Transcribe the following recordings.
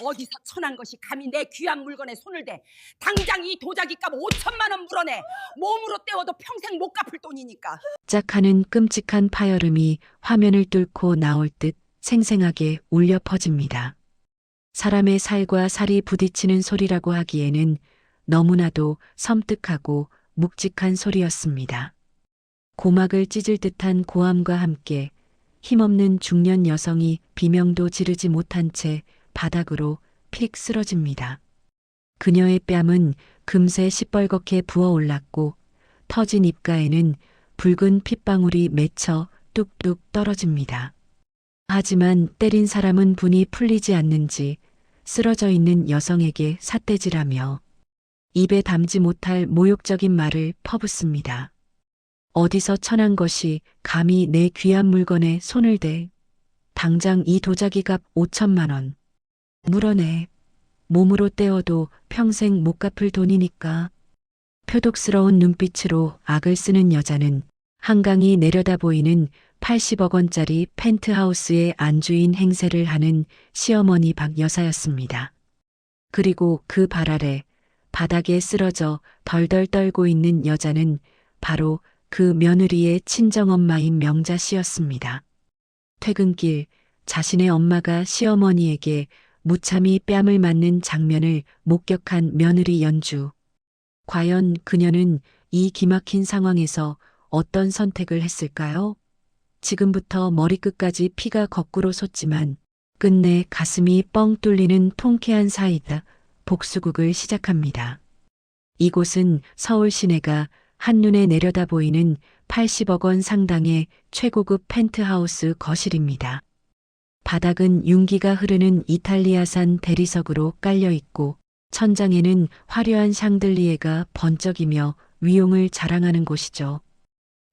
어디서 천한 것이 감히 내 귀한 물건에 손을 대. 당장 이 도자기값 5천만 원 물어내. 몸으로 떼어도 평생 못 갚을 돈이니까. 짝하는 끔찍한 파열음이 화면을 뚫고 나올 듯 생생하게 울려 퍼집니다. 사람의 살과 살이 부딪히는 소리라고 하기에는 너무나도 섬뜩하고 묵직한 소리였습니다. 고막을 찢을 듯한 고함과 함께 힘없는 중년 여성이 비명도 지르지 못한 채 바닥으로 픽 쓰러집니다. 그녀의 뺨은 금세 시뻘겋게 부어올랐고 터진 입가에는 붉은 핏방울이 맺혀 뚝뚝 떨어집니다. 하지만 때린 사람은 분이 풀리지 않는지 쓰러져 있는 여성에게 삿대질하며 입에 담지 못할 모욕적인 말을 퍼붓습니다. 어디서 천한 것이 감히 내 귀한 물건에 손을 대. 당장 이 도자기값 5천만 원. 물어내. 몸으로 떼어도 평생 못 갚을 돈이니까. 표독스러운 눈빛으로 악을 쓰는 여자는 한강이 내려다 보이는 80억 원짜리 펜트하우스의 안주인 행세를 하는 시어머니 박 여사였습니다. 그리고 그 발 아래 바닥에 쓰러져 덜덜 떨고 있는 여자는 바로 그 며느리의 친정엄마인 명자 씨였습니다. 퇴근길 자신의 엄마가 시어머니에게 무참히 뺨을 맞는 장면을 목격한 며느리 연주. 과연 그녀는 이 기막힌 상황에서 어떤 선택을 했을까요? 지금부터 머리끝까지 피가 거꾸로 솟지만 끝내 가슴이 뻥 뚫리는 통쾌한 사이다. 복수극을 시작합니다. 이곳은 서울 시내가 한눈에 내려다 보이는 80억 원 상당의 최고급 펜트하우스 거실입니다. 바닥은 윤기가 흐르는 이탈리아산 대리석으로 깔려 있고 천장에는 화려한 샹들리에가 번쩍이며 위용을 자랑하는 곳이죠.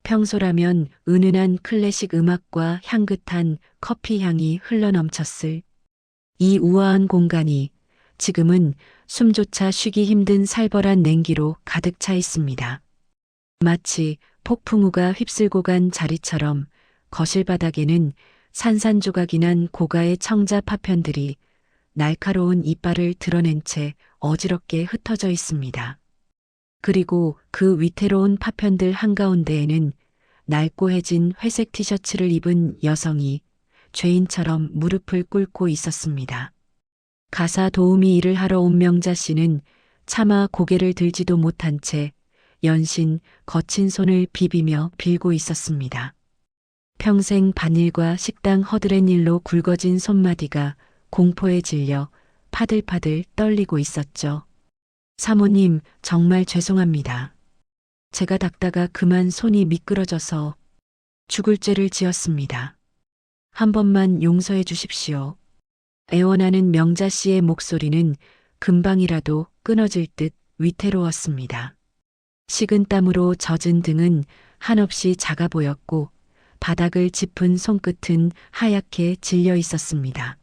평소라면 은은한 클래식 음악과 향긋한 커피 향이 흘러넘쳤을 이 우아한 공간이 지금은 숨조차 쉬기 힘든 살벌한 냉기로 가득 차 있습니다. 마치 폭풍우가 휩쓸고 간 자리처럼 거실 바닥에는 산산조각이 난 고가의 청자 파편들이 날카로운 이빨을 드러낸 채 어지럽게 흩어져 있습니다. 그리고 그 위태로운 파편들 한가운데에는 낡고해진 회색 티셔츠를 입은 여성이 죄인처럼 무릎을 꿇고 있었습니다. 가사 도우미 일을 하러 온 명자 씨는 차마 고개를 들지도 못한 채 연신 거친 손을 비비며 빌고 있었습니다. 평생 밭일과 식당 허드렛 일로 굵어진 손마디가 공포에 질려 파들파들 떨리고 있었죠. 사모님, 정말 죄송합니다. 제가 닦다가 그만 손이 미끄러져서 죽을 죄를 지었습니다. 한 번만 용서해 주십시오. 애원하는 명자 씨의 목소리는 금방이라도 끊어질 듯 위태로웠습니다. 식은 땀으로 젖은 등은 한없이 작아 보였고 바닥을 짚은 손끝은 하얗게 질려 있었습니다.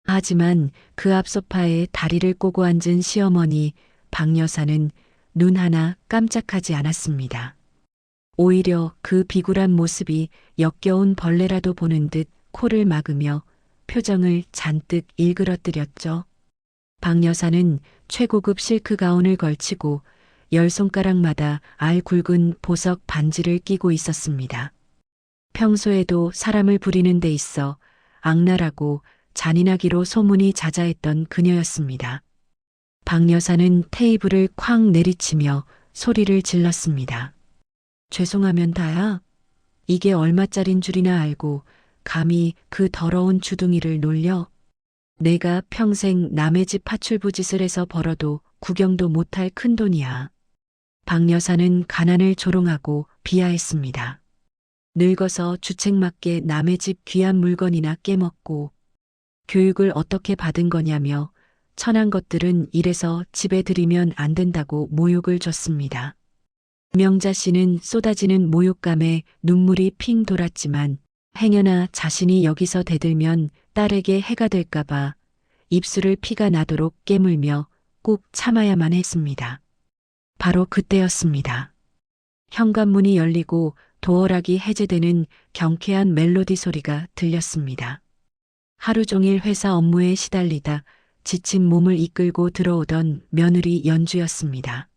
하지만 그 앞 소파에 다리를 꼬고 앉은 시어머니 박 여사는 눈 하나 깜짝하지 않았습니다. 오히려 그 비굴한 모습이 역겨운 벌레라도 보는 듯 코를 막으며 표정을 잔뜩 일그러뜨렸죠. 박 여사는 최고급 실크 가운을 걸치고 10손가락마다 알 굵은 보석 반지를 끼고 있었습니다. 평소에도 사람을 부리는 데 있어 악랄하고 잔인하기로 소문이 자자했던 그녀였습니다. 박 여사는 테이블을 쾅 내리치며 소리를 질렀습니다. 죄송하면 다야. 이게 얼마짜린 줄이나 알고 감히 그 더러운 주둥이를 놀려. 내가 평생 남의 집 파출부짓을 해서 벌어도 구경도 못할 큰돈이야. 박 여사는 가난을 조롱하고 비하했습니다. 늙어서 주책맞게 남의 집 귀한 물건이나 깨먹고 교육을 어떻게 받은 거냐며 천한 것들은 이래서 집에 들이면 안 된다고 모욕을 줬습니다. 명자 씨는 쏟아지는 모욕감에 눈물이 핑 돌았지만 행여나 자신이 여기서 대들면 딸에게 해가 될까봐 입술을 피가 나도록 깨물며 꾹 참아야만 했습니다. 바로 그때였습니다. 현관문이 열리고 도어락이 해제되는 경쾌한 멜로디 소리가 들렸습니다. 하루 종일 회사 업무에 시달리다 지친 몸을 이끌고 들어오던 며느리 연주였습니다.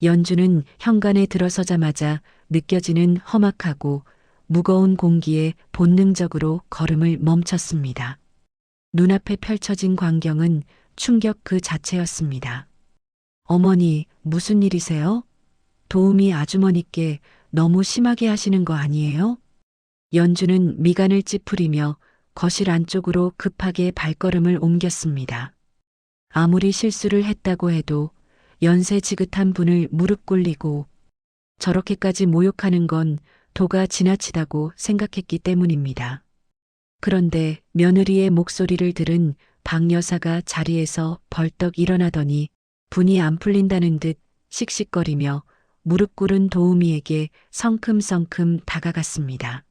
연주는 현관에 들어서자마자 느껴지는 험악하고 무거운 공기에 본능적으로 걸음을 멈췄습니다. 눈앞에 펼쳐진 광경은 충격 그 자체였습니다. 어머니, 무슨 일이세요? 도우미 아주머니께 너무 심하게 하시는 거 아니에요? 연주는 미간을 찌푸리며 거실 안쪽으로 급하게 발걸음을 옮겼습니다. 아무리 실수를 했다고 해도 연세 지긋한 분을 무릎 꿇리고 저렇게까지 모욕하는 건 도가 지나치다고 생각했기 때문입니다. 그런데 며느리의 목소리를 들은 박 여사가 자리에서 벌떡 일어나더니 분이 안 풀린다는 듯 씩씩거리며 무릎 꿇은 도우미에게 성큼성큼 다가갔습니다.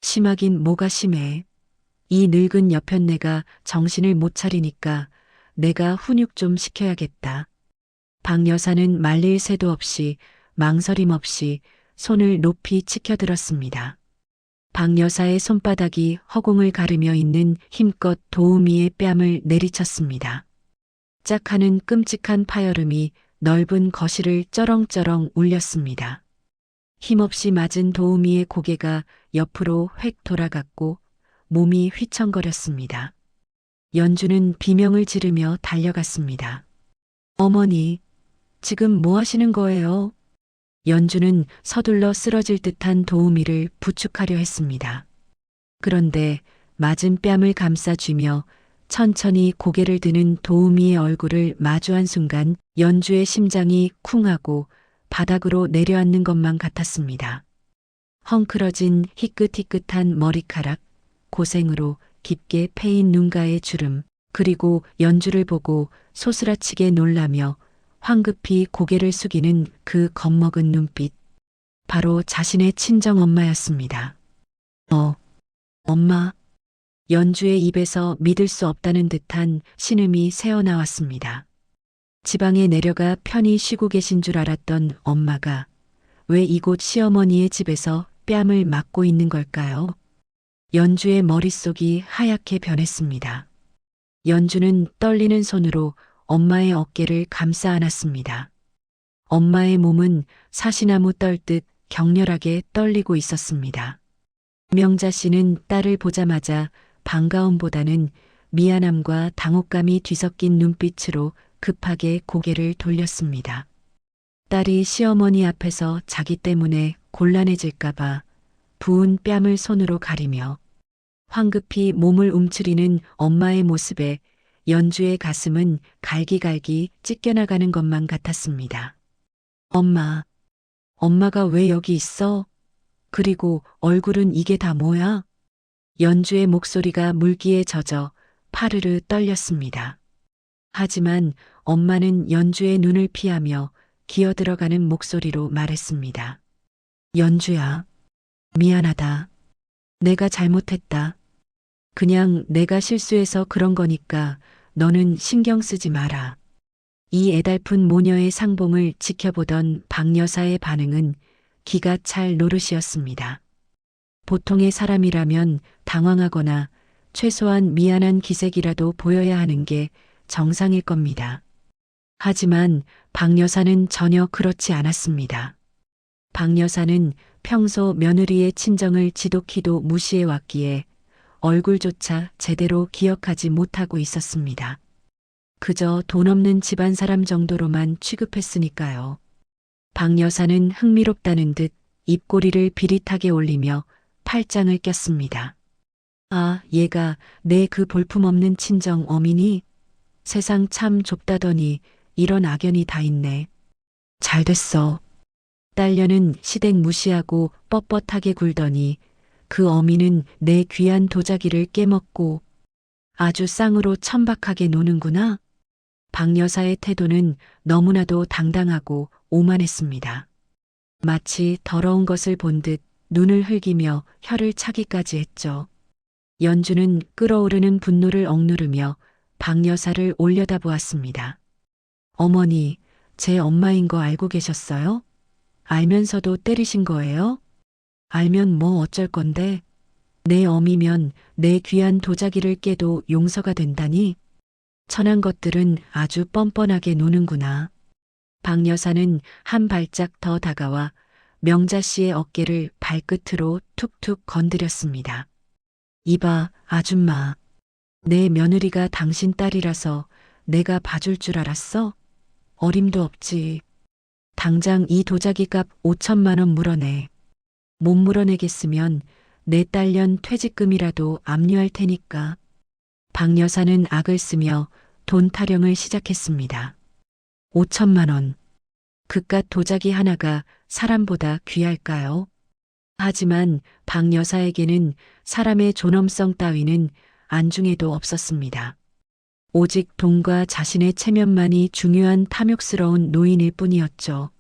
심하긴 뭐가 심해. 이 늙은 여편네가 정신을 못 차리니까 내가 훈육 좀 시켜야겠다. 박 여사는 말릴 새도 없이 망설임 없이 손을 높이 치켜들었습니다. 박 여사의 손바닥이 허공을 가르며 있는 힘껏 도우미의 뺨을 내리쳤습니다. 짝 하는 끔찍한 파열음이 넓은 거실을 쩌렁쩌렁 울렸습니다. 힘없이 맞은 도우미의 고개가 옆으로 획 돌아갔고 몸이 휘청거렸습니다. 연주는 비명을 지르며 달려갔습니다. 어머니, 지금 뭐 하시는 거예요? 연주는 서둘러 쓰러질 듯한 도우미를 부축하려 했습니다. 그런데 맞은 뺨을 감싸쥐며 천천히 고개를 드는 도우미의 얼굴을 마주한 순간 연주의 심장이 쿵하고 바닥으로 내려앉는 것만 같았습니다. 헝클어진 희끗희끗한 머리카락, 고생으로 깊게 패인 눈가의 주름, 그리고 연주를 보고 소스라치게 놀라며 황급히 고개를 숙이는 그 겁먹은 눈빛. 바로 자신의 친정 엄마였습니다. 엄마. 연주의 입에서 믿을 수 없다는 듯한 신음이 새어나왔습니다. 지방에 내려가 편히 쉬고 계신 줄 알았던 엄마가 왜 이곳 시어머니의 집에서 뺨을 맞고 있는 걸까요? 연주의 머릿속이 하얗게 변했습니다. 연주는 떨리는 손으로 엄마의 어깨를 감싸 안았습니다. 엄마의 몸은 사시나무 떨듯 격렬하게 떨리고 있었습니다. 명자 씨는 딸을 보자마자 반가움보다는 미안함과 당혹감이 뒤섞인 눈빛으로 급하게 고개를 돌렸습니다. 딸이 시어머니 앞에서 자기 때문에 곤란해질까봐 부은 뺨을 손으로 가리며 황급히 몸을 움츠리는 엄마의 모습에 연주의 가슴은 갈기갈기 찢겨나가는 것만 같았습니다. 엄마가 왜 여기 있어? 그리고 얼굴은 이게 다 뭐야? 연주의 목소리가 물기에 젖어 파르르 떨렸습니다. 하지만 엄마는 연주의 눈을 피하며 기어들어가는 목소리로 말했습니다. 연주야, 미안하다. 내가 잘못했다. 그냥 내가 실수해서 그런 거니까 너는 신경 쓰지 마라. 이 애달픈 모녀의 상봉을 지켜보던 박 여사의 반응은 기가 찰 노릇이었습니다. 보통의 사람이라면 당황하거나 최소한 미안한 기색이라도 보여야 하는 게 정상일 겁니다. 하지만 박 여사는 전혀 그렇지 않았습니다. 박 여사는 평소 며느리의 친정을 지독히도 무시해 왔기에 얼굴조차 제대로 기억하지 못하고 있었습니다. 그저 돈 없는 집안 사람 정도로만 취급했으니까요. 박 여사는 흥미롭다는 듯 입꼬리를 비릿하게 올리며 팔짱을 꼈습니다. 아, 얘가 내 그 볼품없는 친정 어미니? 세상 참 좁다더니 이런 악연이 다 있네. 잘됐어. 딸녀는 시댁 무시하고 뻣뻣하게 굴더니 그 어미는 내 귀한 도자기를 깨먹고 아주 쌍으로 천박하게 노는구나. 박 여사의 태도는 너무나도 당당하고 오만했습니다. 마치 더러운 것을 본 듯 눈을 흘기며 혀를 차기까지 했죠. 연주는 끓어오르는 분노를 억누르며 박 여사를 올려다보았습니다. 어머니, 제 엄마인 거 알고 계셨어요? 알면서도 때리신 거예요? 알면 뭐 어쩔 건데? 내 어미면 내 귀한 도자기를 깨도 용서가 된다니? 천한 것들은 아주 뻔뻔하게 노는구나. 박 여사는 한 발짝 더 다가와 명자 씨의 어깨를 발끝으로 툭툭 건드렸습니다. 이봐, 아줌마. 내 며느리가 당신 딸이라서 내가 봐줄 줄 알았어? 어림도 없지. 당장 이 도자기 값 5천만 원 물어내. 못 물어내겠으면 내 딸년 퇴직금이라도 압류할 테니까. 박 여사는 악을 쓰며 돈 타령을 시작했습니다. 5천만 원. 그깟 도자기 하나가 사람보다 귀할까요? 하지만 박 여사에게는 사람의 존엄성 따위는 안중에도 없었습니다. 오직 돈과 자신의 체면만이 중요한 탐욕스러운 노인일 뿐이었죠.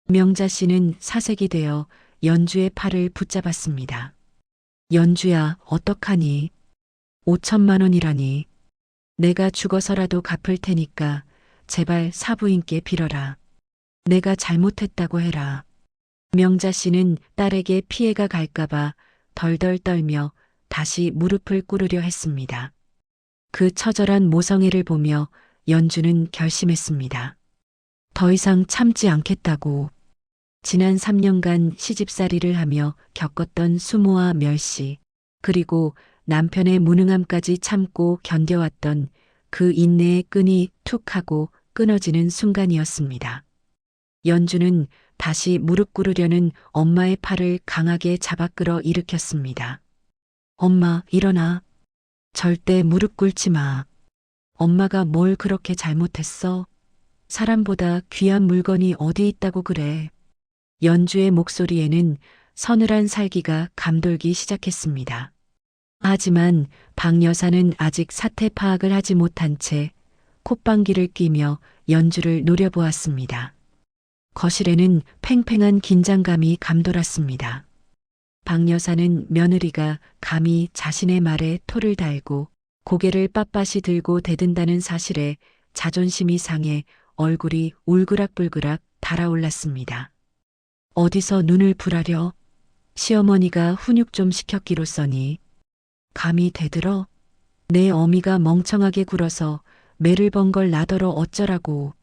명자 씨는 사색이 되어 연주의 팔을 붙잡았습니다. 연주야, 어떡하니? 5천만 원이라니. 내가 죽어서라도 갚을 테니까 제발 사부인께 빌어라. 내가 잘못했다고 해라. 명자 씨는 딸에게 피해가 갈까봐 덜덜 떨며 다시 무릎을 꿇으려 했습니다. 그 처절한 모성애를 보며 연주는 결심했습니다. 더 이상 참지 않겠다고. 지난 3년간 시집살이를 하며 겪었던 수모와 멸시, 그리고 남편의 무능함까지 참고 견뎌왔던 그 인내의 끈이 툭 하고 끊어지는 순간이었습니다. 연주는 다시 무릎 꿇으려는 엄마의 팔을 강하게 잡아 끌어 일으켰습니다. 엄마, 일어나. 절대 무릎 꿇지 마. 엄마가 뭘 그렇게 잘못했어? 사람보다 귀한 물건이 어디 있다고 그래. 연주의 목소리에는 서늘한 살기가 감돌기 시작했습니다. 하지만 박 여사는 아직 사태 파악을 하지 못한 채 콧방귀를 뀌며 연주를 노려보았습니다. 거실에는 팽팽한 긴장감이 감돌았습니다. 박 여사는 며느리가 감히 자신의 말에 토를 달고 고개를 빳빳이 들고 대든다는 사실에 자존심이 상해 얼굴이 울그락불그락 달아올랐습니다. 어디서 눈을 부라려? 시어머니가 훈육 좀 시켰기로써니. 감히 대들어? 내 어미가 멍청하게 굴어서 매를 번 걸 나더러 어쩌라고.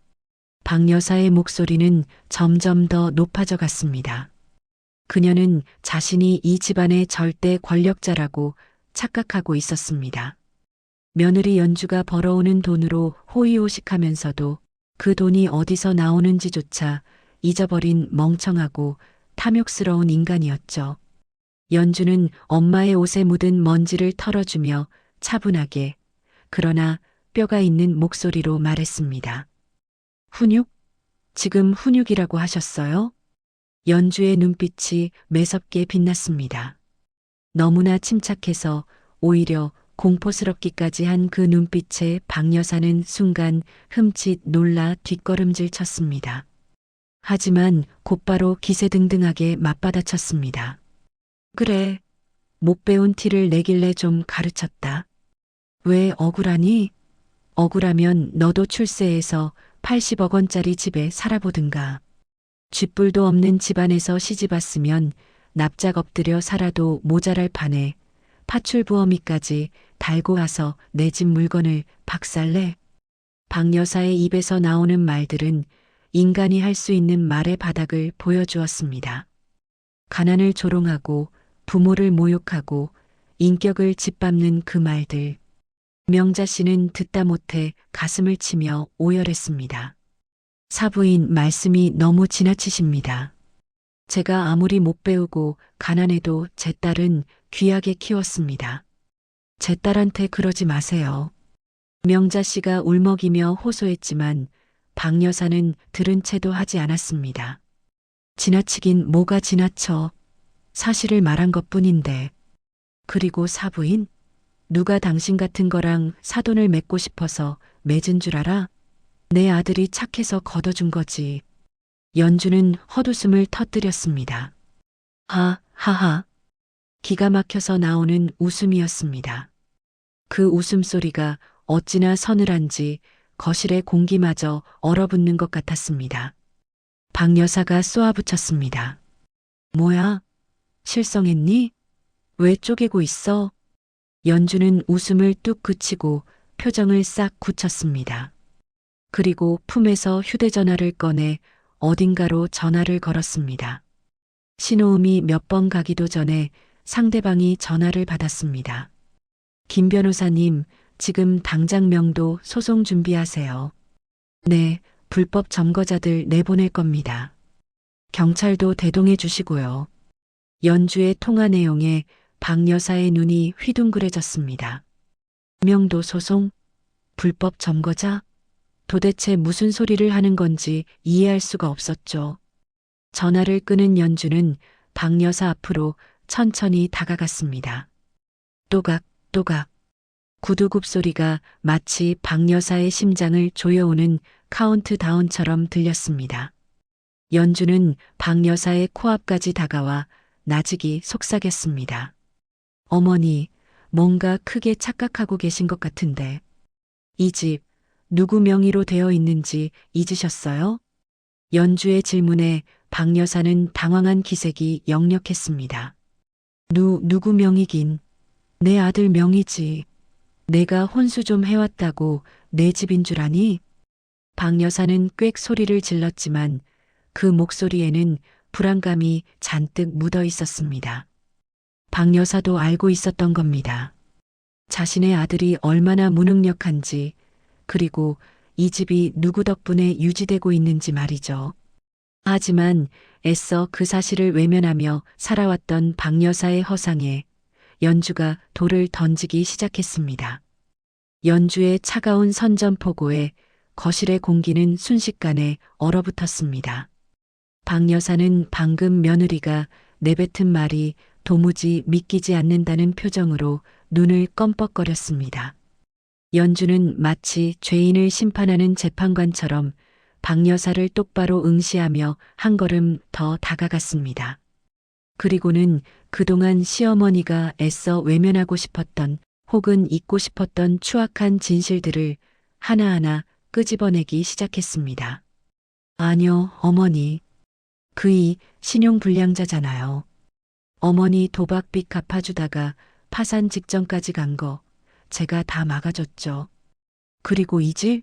박 여사의 목소리는 점점 더 높아져 갔습니다. 그녀는 자신이 이 집안의 절대 권력자라고 착각하고 있었습니다. 며느리 연주가 벌어오는 돈으로 호의호식하면서도 그 돈이 어디서 나오는지조차 잊어버린 멍청하고 탐욕스러운 인간이었죠. 연주는 엄마의 옷에 묻은 먼지를 털어주며 차분하게, 그러나 뼈가 있는 목소리로 말했습니다. 훈육? 지금 훈육이라고 하셨어요? 연주의 눈빛이 매섭게 빛났습니다. 너무나 침착해서 오히려 공포스럽기까지 한 그 눈빛에 박 여사는 순간 흠칫 놀라 뒷걸음질 쳤습니다. 하지만 곧바로 기세등등하게 맞받아쳤습니다. 그래, 못 배운 티를 내길래 좀 가르쳤다. 왜 억울하니? 억울하면 너도 출세해서 80억 원짜리 집에 살아보든가. 쥐뿔도 없는 집안에서 시집 왔으면 납작 엎드려 살아도 모자랄 판에 파출부어미까지 달고 와서 내 집 물건을 박살내. 박 여사의 입에서 나오는 말들은 인간이 할 수 있는 말의 바닥을 보여주었습니다. 가난을 조롱하고 부모를 모욕하고 인격을 짓밟는 그 말들. 명자 씨는 듣다 못해 가슴을 치며 오열했습니다. 사부인 말씀이 너무 지나치십니다. 제가 아무리 못 배우고 가난해도 제 딸은 귀하게 키웠습니다. 제 딸한테 그러지 마세요. 명자 씨가 울먹이며 호소했지만 박 여사는 들은 채도 하지 않았습니다. 지나치긴 뭐가 지나쳐. 사실을 말한 것뿐인데. 그리고 사부인? 누가 당신 같은 거랑 사돈을 맺고 싶어서 맺은 줄 알아? 내 아들이 착해서 걷어준 거지. 연주는 헛웃음을 터뜨렸습니다. 하하하. 기가 막혀서 나오는 웃음이었습니다. 그 웃음소리가 어찌나 서늘한지 거실의 공기마저 얼어붙는 것 같았습니다. 박 여사가 쏘아붙였습니다. 뭐야? 실성했니? 왜 쪼개고 있어? 연주는 웃음을 뚝 그치고 표정을 싹 굳혔습니다. 그리고 품에서 휴대전화를 꺼내 어딘가로 전화를 걸었습니다. 신호음이 몇 번 가기도 전에 상대방이 전화를 받았습니다. 김 변호사님, 지금 당장 명도 소송 준비하세요. 네, 불법 점거자들 내보낼 겁니다. 경찰도 대동해 주시고요. 연주의 통화 내용에 박 여사의 눈이 휘둥그레졌습니다. 명도 소송? 불법 점거자? 도대체 무슨 소리를 하는 건지 이해할 수가 없었죠. 전화를 끄는 연주는 박 여사 앞으로 천천히 다가갔습니다. 또각, 또각. 구두굽 소리가 마치 박 여사의 심장을 조여오는 카운트다운처럼 들렸습니다. 연주는 박 여사의 코앞까지 다가와 나직이 속삭였습니다. 어머니, 뭔가 크게 착각하고 계신 것 같은데. 이 집 누구 명의로 되어 있는지 잊으셨어요? 연주의 질문에 박 여사는 당황한 기색이 역력했습니다. 누구 명의긴? 내 아들 명의지. 내가 혼수 좀 해왔다고 내 집인 줄 아니? 박 여사는 꽥 소리를 질렀지만 그 목소리에는 불안감이 잔뜩 묻어 있었습니다. 박 여사도 알고 있었던 겁니다. 자신의 아들이 얼마나 무능력한지, 그리고 이 집이 누구 덕분에 유지되고 있는지 말이죠. 하지만 애써 그 사실을 외면하며 살아왔던 박 여사의 허상에 연주가 돌을 던지기 시작했습니다. 연주의 차가운 선전포고에 거실의 공기는 순식간에 얼어붙었습니다. 박 여사는 방금 며느리가 내뱉은 말이 도무지 믿기지 않는다는 표정으로 눈을 껌뻑거렸습니다. 연주는 마치 죄인을 심판하는 재판관처럼 박 여사를 똑바로 응시하며 한 걸음 더 다가갔습니다. 그리고는 그동안 시어머니가 애써 외면하고 싶었던 혹은 잊고 싶었던 추악한 진실들을 하나하나 끄집어내기 시작했습니다. 아니요, 어머니. 그이 신용불량자잖아요. 어머니 도박빚 갚아주다가 파산 직전까지 간 거 제가 다 막아줬죠. 그리고 이 집?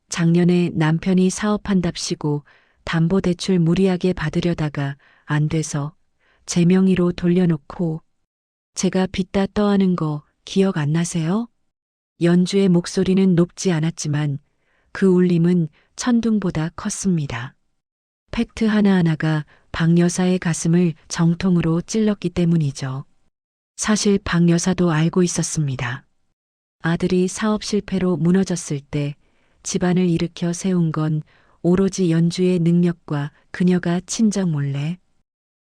작년에 남편이 사업한답시고 담보대출 무리하게 받으려다가 안 돼서 제 명의로 돌려놓고 제가 빚다 떠하는 거 기억 안 나세요? 연주의 목소리는 높지 않았지만 그 울림은 천둥보다 컸습니다. 팩트 하나하나가 박 여사의 가슴을 정통으로 찔렀기 때문이죠. 사실 박 여사도 알고 있었습니다. 아들이 사업 실패로 무너졌을 때 집안을 일으켜 세운 건 오로지 연주의 능력과 그녀가 친정 몰래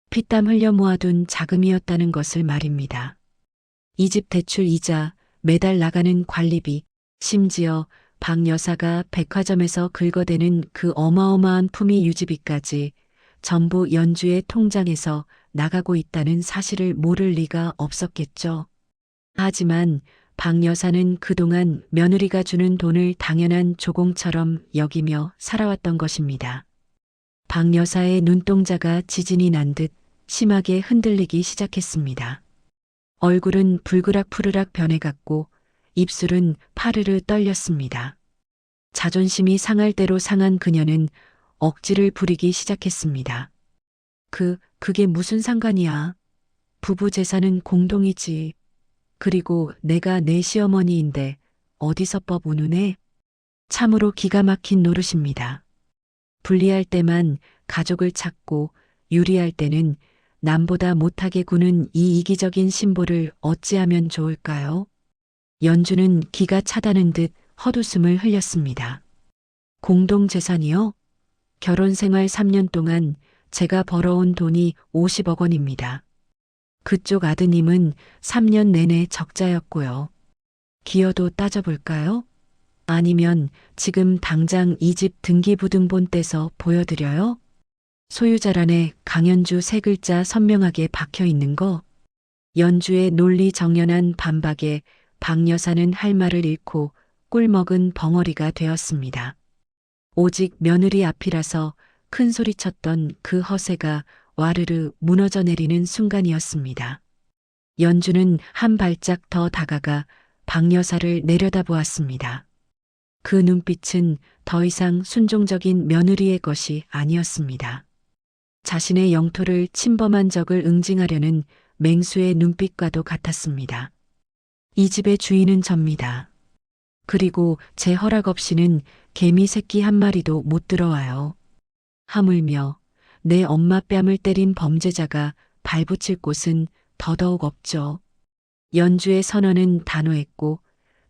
피땀 흘려 모아둔 자금이었다는 것을 말입니다. 이 집 대출 이자, 매달 나가는 관리비, 심지어 박 여사가 백화점에서 긁어대는 그 어마어마한 품위 유지비까지 전부 연주의 통장에서 나가고 있다는 사실을 모를 리가 없었겠죠. 하지만 박 여사는 그동안 며느리가 주는 돈을 당연한 조공처럼 여기며 살아왔던 것입니다. 박 여사의 눈동자가 지진이 난 듯 심하게 흔들리기 시작했습니다. 얼굴은 불그락푸르락 변해갔고 입술은 파르르 떨렸습니다. 자존심이 상할 대로 상한 그녀는 억지를 부리기 시작했습니다. 그게 무슨 상관이야? 부부 재산은 공동이지. 그리고 내가 내 시어머니인데 어디서 법 운운해? 참으로 기가 막힌 노릇입니다. 불리할 때만 가족을 찾고 유리할 때는 남보다 못하게 구는 이 이기적인 신보를 어찌하면 좋을까요? 연주는 기가 차다는 듯 헛웃음을 흘렸습니다. 공동재산이요? 결혼생활 3년 동안 제가 벌어온 돈이 50억 원입니다. 그쪽 아드님은 3년 내내 적자였고요. 기여도 따져볼까요? 아니면 지금 당장 이 집 등기부등본 떼서 보여드려요? 소유자란에 강연주 세 글자 선명하게 박혀 있는 거. 연주의 논리정연한 반박에 박 여사는 할 말을 잃고 꿀먹은 벙어리가 되었습니다. 오직 며느리 앞이라서 큰 소리쳤던 그 허세가 와르르 무너져 내리는 순간이었습니다. 연주는 한 발짝 더 다가가 박 여사를 내려다보았습니다. 그 눈빛은 더 이상 순종적인 며느리의 것이 아니었습니다. 자신의 영토를 침범한 적을 응징하려는 맹수의 눈빛과도 같았습니다. 이 집의 주인은 접니다. 그리고 제 허락 없이는 개미 새끼 한 마리도 못 들어와요. 하물며 내 엄마 뺨을 때린 범죄자가 발붙일 곳은 더더욱 없죠. 연주의 선언은 단호했고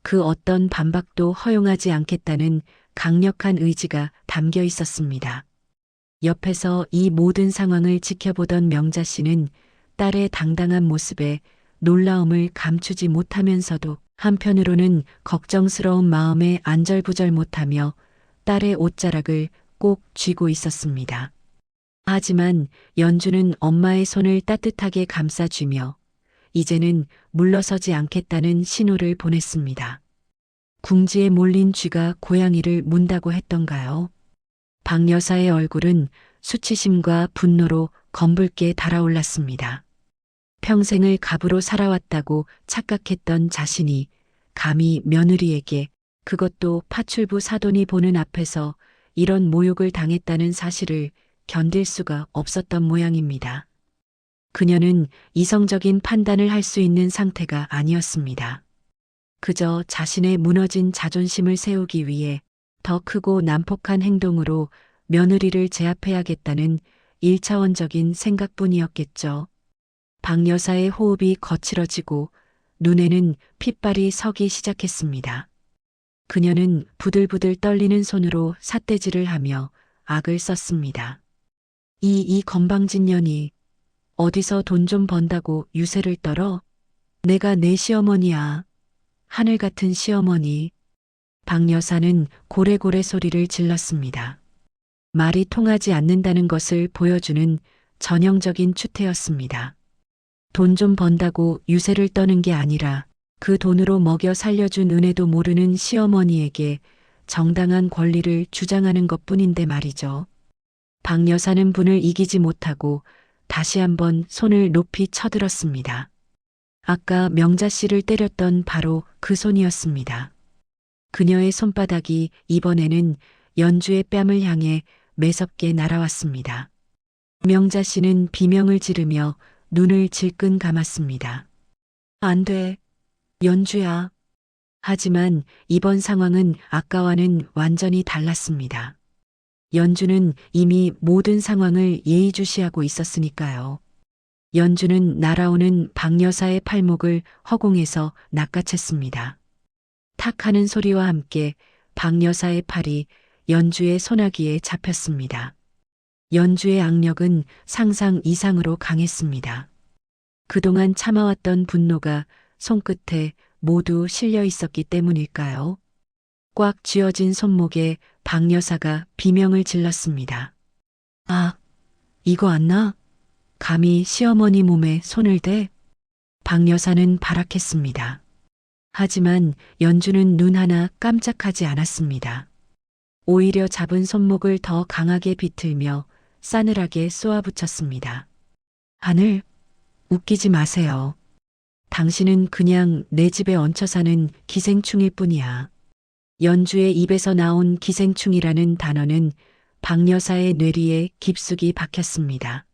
그 어떤 반박도 허용하지 않겠다는 강력한 의지가 담겨 있었습니다. 옆에서 이 모든 상황을 지켜보던 명자 씨는 딸의 당당한 모습에 놀라움을 감추지 못하면서도 한편으로는 걱정스러운 마음에 안절부절 못하며 딸의 옷자락을 꼭 쥐고 있었습니다. 하지만 연주는 엄마의 손을 따뜻하게 감싸쥐며 이제는 물러서지 않겠다는 신호를 보냈습니다. 궁지에 몰린 쥐가 고양이를 문다고 했던가요? 박 여사의 얼굴은 수치심과 분노로 검붉게 달아올랐습니다. 평생을 갑으로 살아왔다고 착각했던 자신이 감히 며느리에게, 그것도 파출부 사돈이 보는 앞에서 이런 모욕을 당했다는 사실을 견딜 수가 없었던 모양입니다. 그녀는 이성적인 판단을 할 수 있는 상태가 아니었습니다. 그저 자신의 무너진 자존심을 세우기 위해 더 크고 난폭한 행동으로 며느리를 제압해야겠다는 1차원적인 생각뿐이었겠죠. 박 여사의 호흡이 거칠어지고 눈에는 핏발이 서기 시작했습니다. 그녀는 부들부들 떨리는 손으로 삿대질을 하며 악을 썼습니다. 이 건방진 년이 어디서 돈 좀 번다고 유세를 떨어? 내가 내 시어머니야. 하늘 같은 시어머니. 박 여사는 고래고래 소리를 질렀습니다. 말이 통하지 않는다는 것을 보여주는 전형적인 추태였습니다. 돈 좀 번다고 유세를 떠는 게 아니라 그 돈으로 먹여 살려준 은혜도 모르는 시어머니에게 정당한 권리를 주장하는 것뿐인데 말이죠. 박 여사는 분을 이기지 못하고 다시 한번 손을 높이 쳐들었습니다. 아까 명자 씨를 때렸던 바로 그 손이었습니다. 그녀의 손바닥이 이번에는 연주의 뺨을 향해 매섭게 날아왔습니다. 명자 씨는 비명을 지르며 눈을 질끈 감았습니다. 안 돼, 연주야. 하지만 이번 상황은 아까와는 완전히 달랐습니다. 연주는 이미 모든 상황을 예의주시하고 있었으니까요. 연주는 날아오는 박 여사의 팔목을 허공에서 낚아챘습니다. 탁 하는 소리와 함께 박 여사의 팔이 연주의 소나기에 잡혔습니다. 연주의 악력은 상상 이상으로 강했습니다. 그동안 참아왔던 분노가 손끝에 모두 실려 있었기 때문일까요? 꽉 쥐어진 손목에 박 여사가 비명을 질렀습니다. 아, 이거 안 나? 감히 시어머니 몸에 손을 대? 박 여사는 발악했습니다. 하지만 연주는 눈 하나 깜짝하지 않았습니다. 오히려 잡은 손목을 더 강하게 비틀며 싸늘하게 쏘아붙였습니다. 하늘, 웃기지 마세요. 당신은 그냥 내 집에 얹혀 사는 기생충일 뿐이야. 연주의 입에서 나온 기생충이라는 단어는 박 여사의 뇌리에 깊숙이 박혔습니다.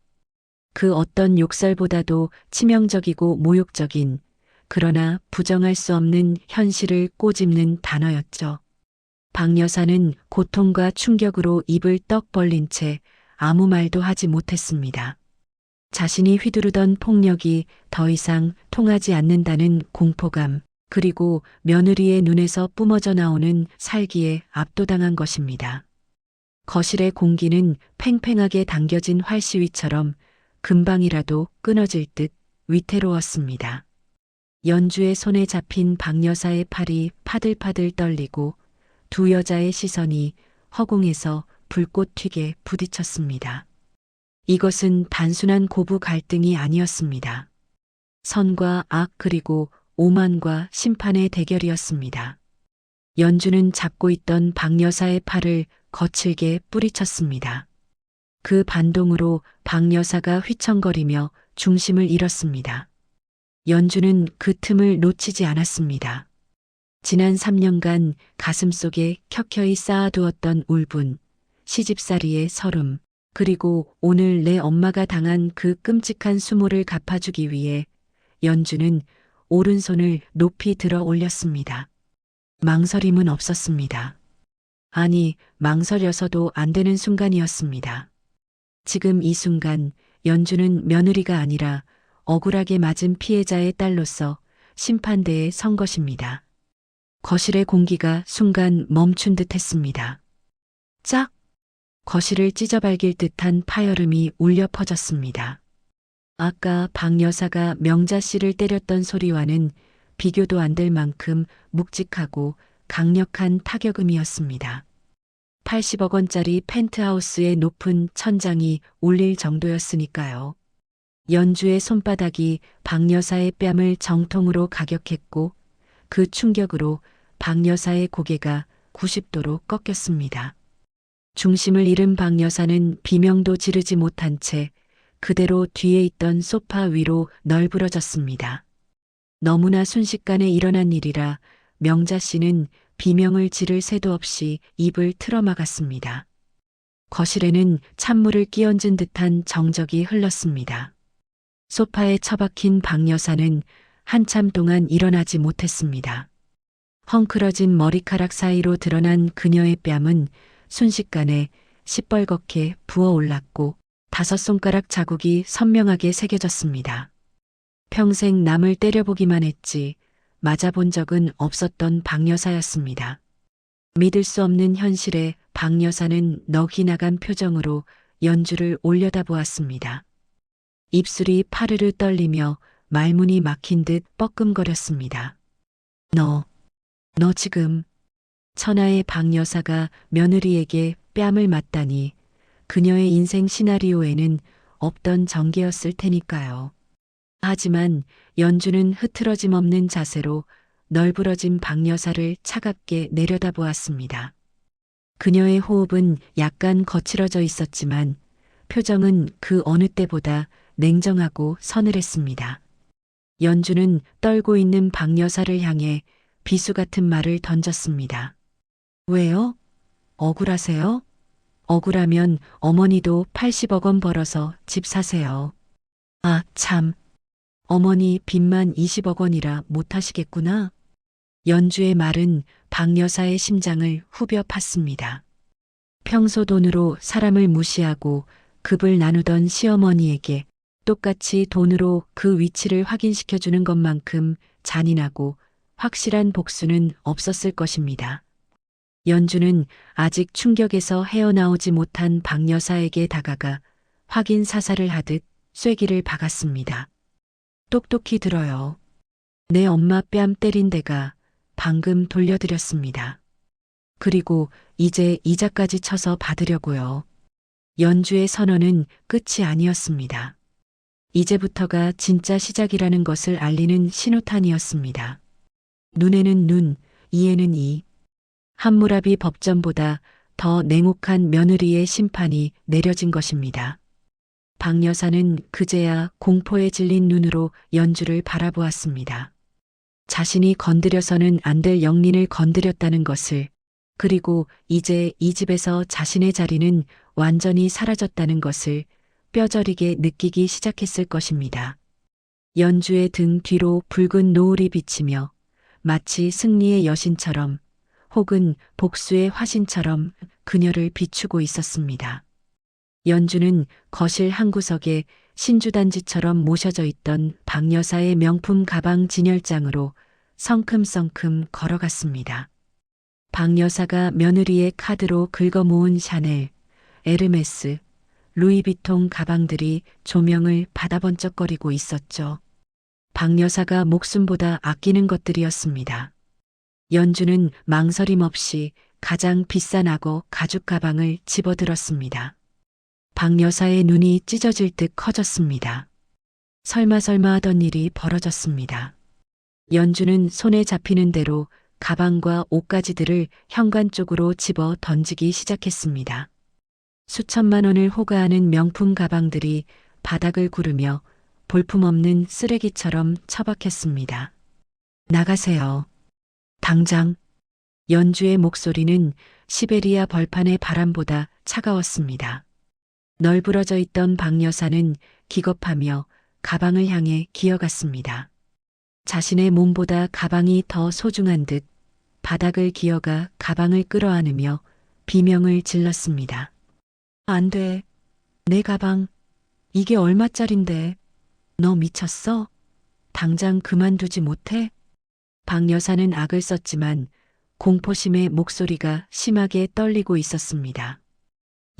그 어떤 욕설보다도 치명적이고 모욕적인, 그러나 부정할 수 없는 현실을 꼬집는 단어였죠. 박 여사는 고통과 충격으로 입을 떡 벌린 채 아무 말도 하지 못했습니다. 자신이 휘두르던 폭력이 더 이상 통하지 않는다는 공포감, 그리고 며느리의 눈에서 뿜어져 나오는 살기에 압도당한 것입니다. 거실의 공기는 팽팽하게 당겨진 활시위처럼 금방이라도 끊어질 듯 위태로웠습니다. 연주의 손에 잡힌 박 여사의 팔이 파들파들 떨리고 두 여자의 시선이 허공에서 불꽃 튀게 부딪혔습니다. 이것은 단순한 고부 갈등이 아니었습니다. 선과 악 그리고 오만과 심판의 대결이었습니다. 연주는 잡고 있던 박 여사의 팔을 거칠게 뿌리쳤습니다. 그 반동으로 박 여사가 휘청거리며 중심을 잃었습니다. 연주는 그 틈을 놓치지 않았습니다. 지난 3년간 가슴속에 켜켜이 쌓아두었던 울분, 시집살이의 서름, 그리고 오늘 내 엄마가 당한 그 끔찍한 수모를 갚아주기 위해 연주는 오른손을 높이 들어 올렸습니다. 망설임은 없었습니다. 아니, 망설여서도 안 되는 순간이었습니다. 지금 이 순간 연주는 며느리가 아니라 억울하게 맞은 피해자의 딸로서 심판대에 선 것입니다. 거실의 공기가 순간 멈춘 듯 했습니다. 짝! 거실을 찢어발길 듯한 파열음이 울려 퍼졌습니다. 아까 박 여사가 명자 씨를 때렸던 소리와는 비교도 안 될 만큼 묵직하고 강력한 타격음이었습니다. 80억 원짜리 펜트하우스의 높은 천장이 울릴 정도였으니까요. 연주의 손바닥이 박 여사의 뺨을 정통으로 가격했고 그 충격으로 박 여사의 고개가 90도로 꺾였습니다. 중심을 잃은 박 여사는 비명도 지르지 못한 채 그대로 뒤에 있던 소파 위로 널브러졌습니다. 너무나 순식간에 일어난 일이라 명자 씨는 비명을 지를 새도 없이 입을 틀어막았습니다. 거실에는 찬물을 끼얹은 듯한 정적이 흘렀습니다. 소파에 처박힌 박 여사는 한참 동안 일어나지 못했습니다. 헝클어진 머리카락 사이로 드러난 그녀의 뺨은 순식간에 시뻘겋게 부어올랐고 5손가락 자국이 선명하게 새겨졌습니다. 평생 남을 때려보기만 했지 맞아본 적은 없었던 박 여사였습니다. 믿을 수 없는 현실에 박 여사는 넋이 나간 표정으로 연주를 올려다보았습니다. 입술이 파르르 떨리며 말문이 막힌 듯 뻐끔거렸습니다. 너 지금 천하의 박 여사가 며느리에게 뺨을 맞다니 그녀의 인생 시나리오에는 없던 전개였을 테니까요. 하지만 연주는 흐트러짐 없는 자세로 널브러진 박 여사를 차갑게 내려다보았습니다. 그녀의 호흡은 약간 거칠어져 있었지만 표정은 그 어느 때보다 냉정하고 서늘했습니다. 연주는 떨고 있는 박 여사를 향해 비수 같은 말을 던졌습니다. 왜요? 억울하세요? 억울하면 어머니도 80억 원 벌어서 집 사세요. 아, 참. 어머니 빚만 20억 원이라 못하시겠구나. 연주의 말은 박 여사의 심장을 후벼 팠습니다. 평소 돈으로 사람을 무시하고 급을 나누던 시어머니에게 똑같이 돈으로 그 위치를 확인시켜주는 것만큼 잔인하고 확실한 복수는 없었을 것입니다. 연주는 아직 충격에서 헤어나오지 못한 박 여사에게 다가가 확인 사살을 하듯 쐐기를 박았습니다. 똑똑히 들어요. 내 엄마 뺨 때린 데가 방금 돌려드렸습니다. 그리고 이제 이자까지 쳐서 받으려고요. 연주의 선언은 끝이 아니었습니다. 이제부터가 진짜 시작이라는 것을 알리는 신호탄이었습니다. 눈에는 눈, 이에는 이. 함무라비 법전보다 더 냉혹한 며느리의 심판이 내려진 것입니다. 박 여사는 그제야 공포에 질린 눈으로 연주를 바라보았습니다. 자신이 건드려서는 안 될 영린을 건드렸다는 것을, 그리고 이제 이 집에서 자신의 자리는 완전히 사라졌다는 것을 뼈저리게 느끼기 시작했을 것입니다. 연주의 등 뒤로 붉은 노을이 비치며 마치 승리의 여신처럼 혹은 복수의 화신처럼 그녀를 비추고 있었습니다. 연주는 거실 한 구석에 신주단지처럼 모셔져 있던 박 여사의 명품 가방 진열장으로 성큼성큼 걸어갔습니다. 박 여사가 며느리의 카드로 긁어 모은 샤넬, 에르메스, 루이비통 가방들이 조명을 바다번쩍거리고 있었죠. 박 여사가 목숨보다 아끼는 것들이었습니다. 연주는 망설임 없이 가장 비싼 악어 가죽 가방을 집어들었습니다. 박 여사의 눈이 찢어질 듯 커졌습니다. 설마 하던 일이 벌어졌습니다. 연주는 손에 잡히는 대로 가방과 옷가지들을 현관 쪽으로 집어 던지기 시작했습니다. 수천만 원을 호가하는 명품 가방들이 바닥을 구르며 볼품없는 쓰레기처럼 처박혔습니다. 나가세요. 당장. 연주의 목소리는 시베리아 벌판의 바람보다 차가웠습니다. 널브러져 있던 박 여사는 기겁하며 가방을 향해 기어갔습니다. 자신의 몸보다 가방이 더 소중한 듯 바닥을 기어가 가방을 끌어안으며 비명을 질렀습니다. 안 돼. 내 가방. 이게 얼마짜린데. 너 미쳤어? 당장 그만두지 못해? 박 여사는 악을 썼지만 공포심의 목소리가 심하게 떨리고 있었습니다.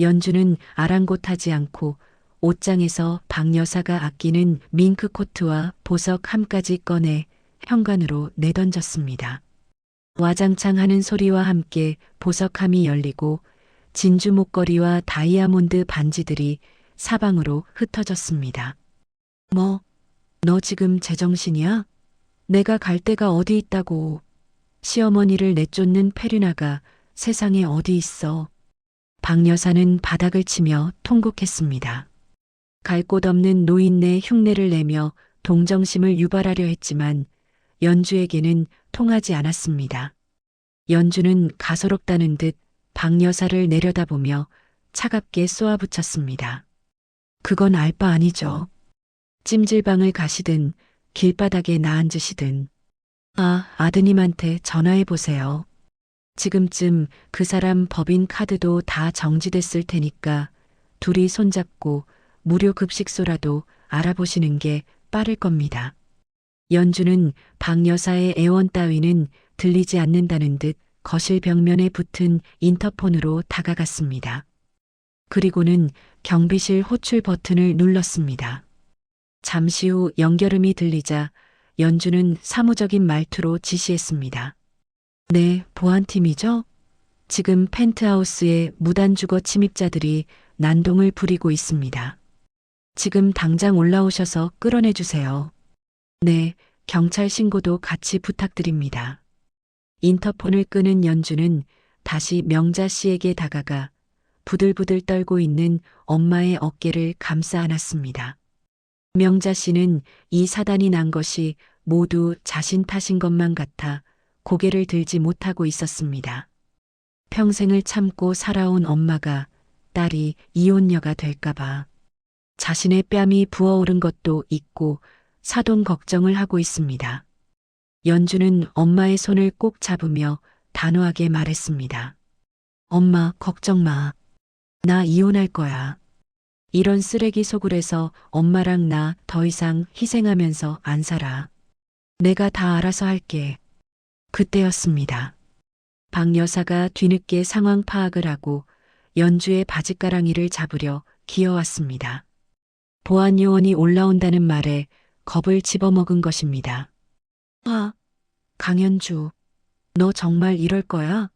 연주는 아랑곳하지 않고 옷장에서 박 여사가 아끼는 밍크 코트와 보석 한 가지 꺼내 현관으로 내던졌습니다. 와장창 하는 소리와 함께 보석함이 열리고 진주 목걸이와 다이아몬드 반지들이 사방으로 흩어졌습니다. 뭐, 너 지금 제정신이야? 내가 갈 데가 어디 있다고. 시어머니를 내쫓는 페르나가 세상에 어디 있어. 박 여사는 바닥을 치며 통곡했습니다. 갈 곳 없는 노인네 흉내를 내며 동정심을 유발하려 했지만 연주에게는 통하지 않았습니다. 연주는 가소롭다는 듯 박 여사를 내려다보며 차갑게 쏘아붙였습니다. 그건 알 바 아니죠. 찜질방을 가시든 길바닥에 나앉으시든. 아드님한테 전화해 보세요. 지금쯤 그 사람 법인 카드도 다 정지됐을 테니까 둘이 손잡고 무료 급식소라도 알아보시는 게 빠를 겁니다. 연주는 박 여사의 애원 따위는 들리지 않는다는 듯 거실 벽면에 붙은 인터폰으로 다가갔습니다. 그리고는 경비실 호출 버튼을 눌렀습니다. 잠시 후 연결음이 들리자 연주는 사무적인 말투로 지시했습니다. 네, 보안팀이죠? 지금 펜트하우스에 무단주거 침입자들이 난동을 부리고 있습니다. 지금 당장 올라오셔서 끌어내주세요. 네, 경찰 신고도 같이 부탁드립니다. 인터폰을 끄는 연주는 다시 명자 씨에게 다가가 부들부들 떨고 있는 엄마의 어깨를 감싸 안았습니다. 명자 씨는 이 사단이 난 것이 모두 자신 탓인 것만 같아 고개를 들지 못하고 있었습니다. 평생을 참고 살아온 엄마가 딸이 이혼녀가 될까봐 자신의 뺨이 부어오른 것도 있고 사돈 걱정을 하고 있습니다. 연주는 엄마의 손을 꼭 잡으며 단호하게 말했습니다. 엄마, 걱정 마. 나 이혼할 거야. 이런 쓰레기 소굴에서 엄마랑 나 더 이상 희생하면서 안 살아. 내가 다 알아서 할게. 그때였습니다. 박 여사가 뒤늦게 상황 파악을 하고 연주의 바짓가랑이를 잡으려 기어왔습니다. 보안 요원이 올라온다는 말에 겁을 집어먹은 것입니다. 강연주, 너 정말 이럴 거야?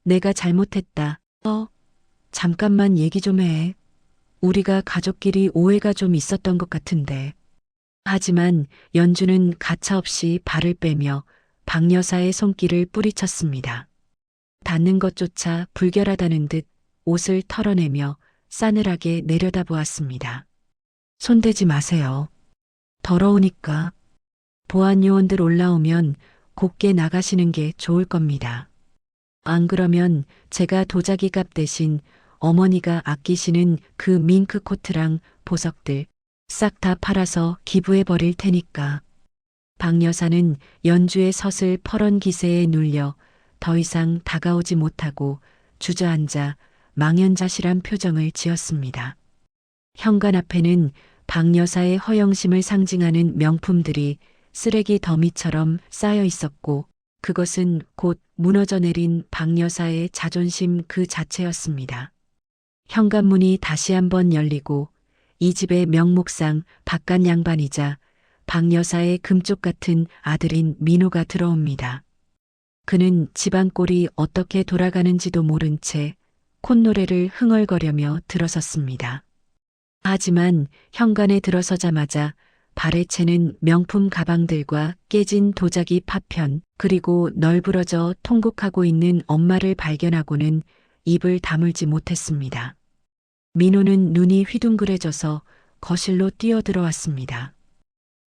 내가 잘못했다. 잠깐만 얘기 좀 해. 우리가 가족끼리 오해가 좀 있었던 것 같은데. 하지만 연주는 가차없이 발을 빼며 박 여사의 손길을 뿌리쳤습니다. 닿는 것조차 불결하다는 듯 옷을 털어내며 싸늘하게 내려다보았습니다. 손대지 마세요. 더러우니까. 보안 요원들 올라오면 곱게 나가시는 게 좋을 겁니다. 안 그러면 제가 도자기 값 대신 어머니가 아끼시는 그 밍크 코트랑 보석들 싹 다 팔아서 기부해 버릴 테니까. 박 여사는 연주의 서슬 퍼런 기세에 눌려 더 이상 다가오지 못하고 주저앉아 망연자실한 표정을 지었습니다. 현관 앞에는 박 여사의 허영심을 상징하는 명품들이 쓰레기 더미처럼 쌓여 있었고 그것은 곧 무너져 내린 박 여사의 자존심 그 자체였습니다. 현관문이 다시 한번 열리고 이 집의 명목상 바깥 양반이자 박 여사의 금쪽 같은 아들인 민호가 들어옵니다. 그는 집안 꼴이 어떻게 돌아가는지도 모른 채 콧노래를 흥얼거려며 들어섰습니다. 하지만 현관에 들어서자마자 발에 채는 명품 가방들과 깨진 도자기 파편 그리고 널브러져 통곡하고 있는 엄마를 발견하고는 입을 다물지 못했습니다. 민호는 눈이 휘둥그레져서 거실로 뛰어들어왔습니다.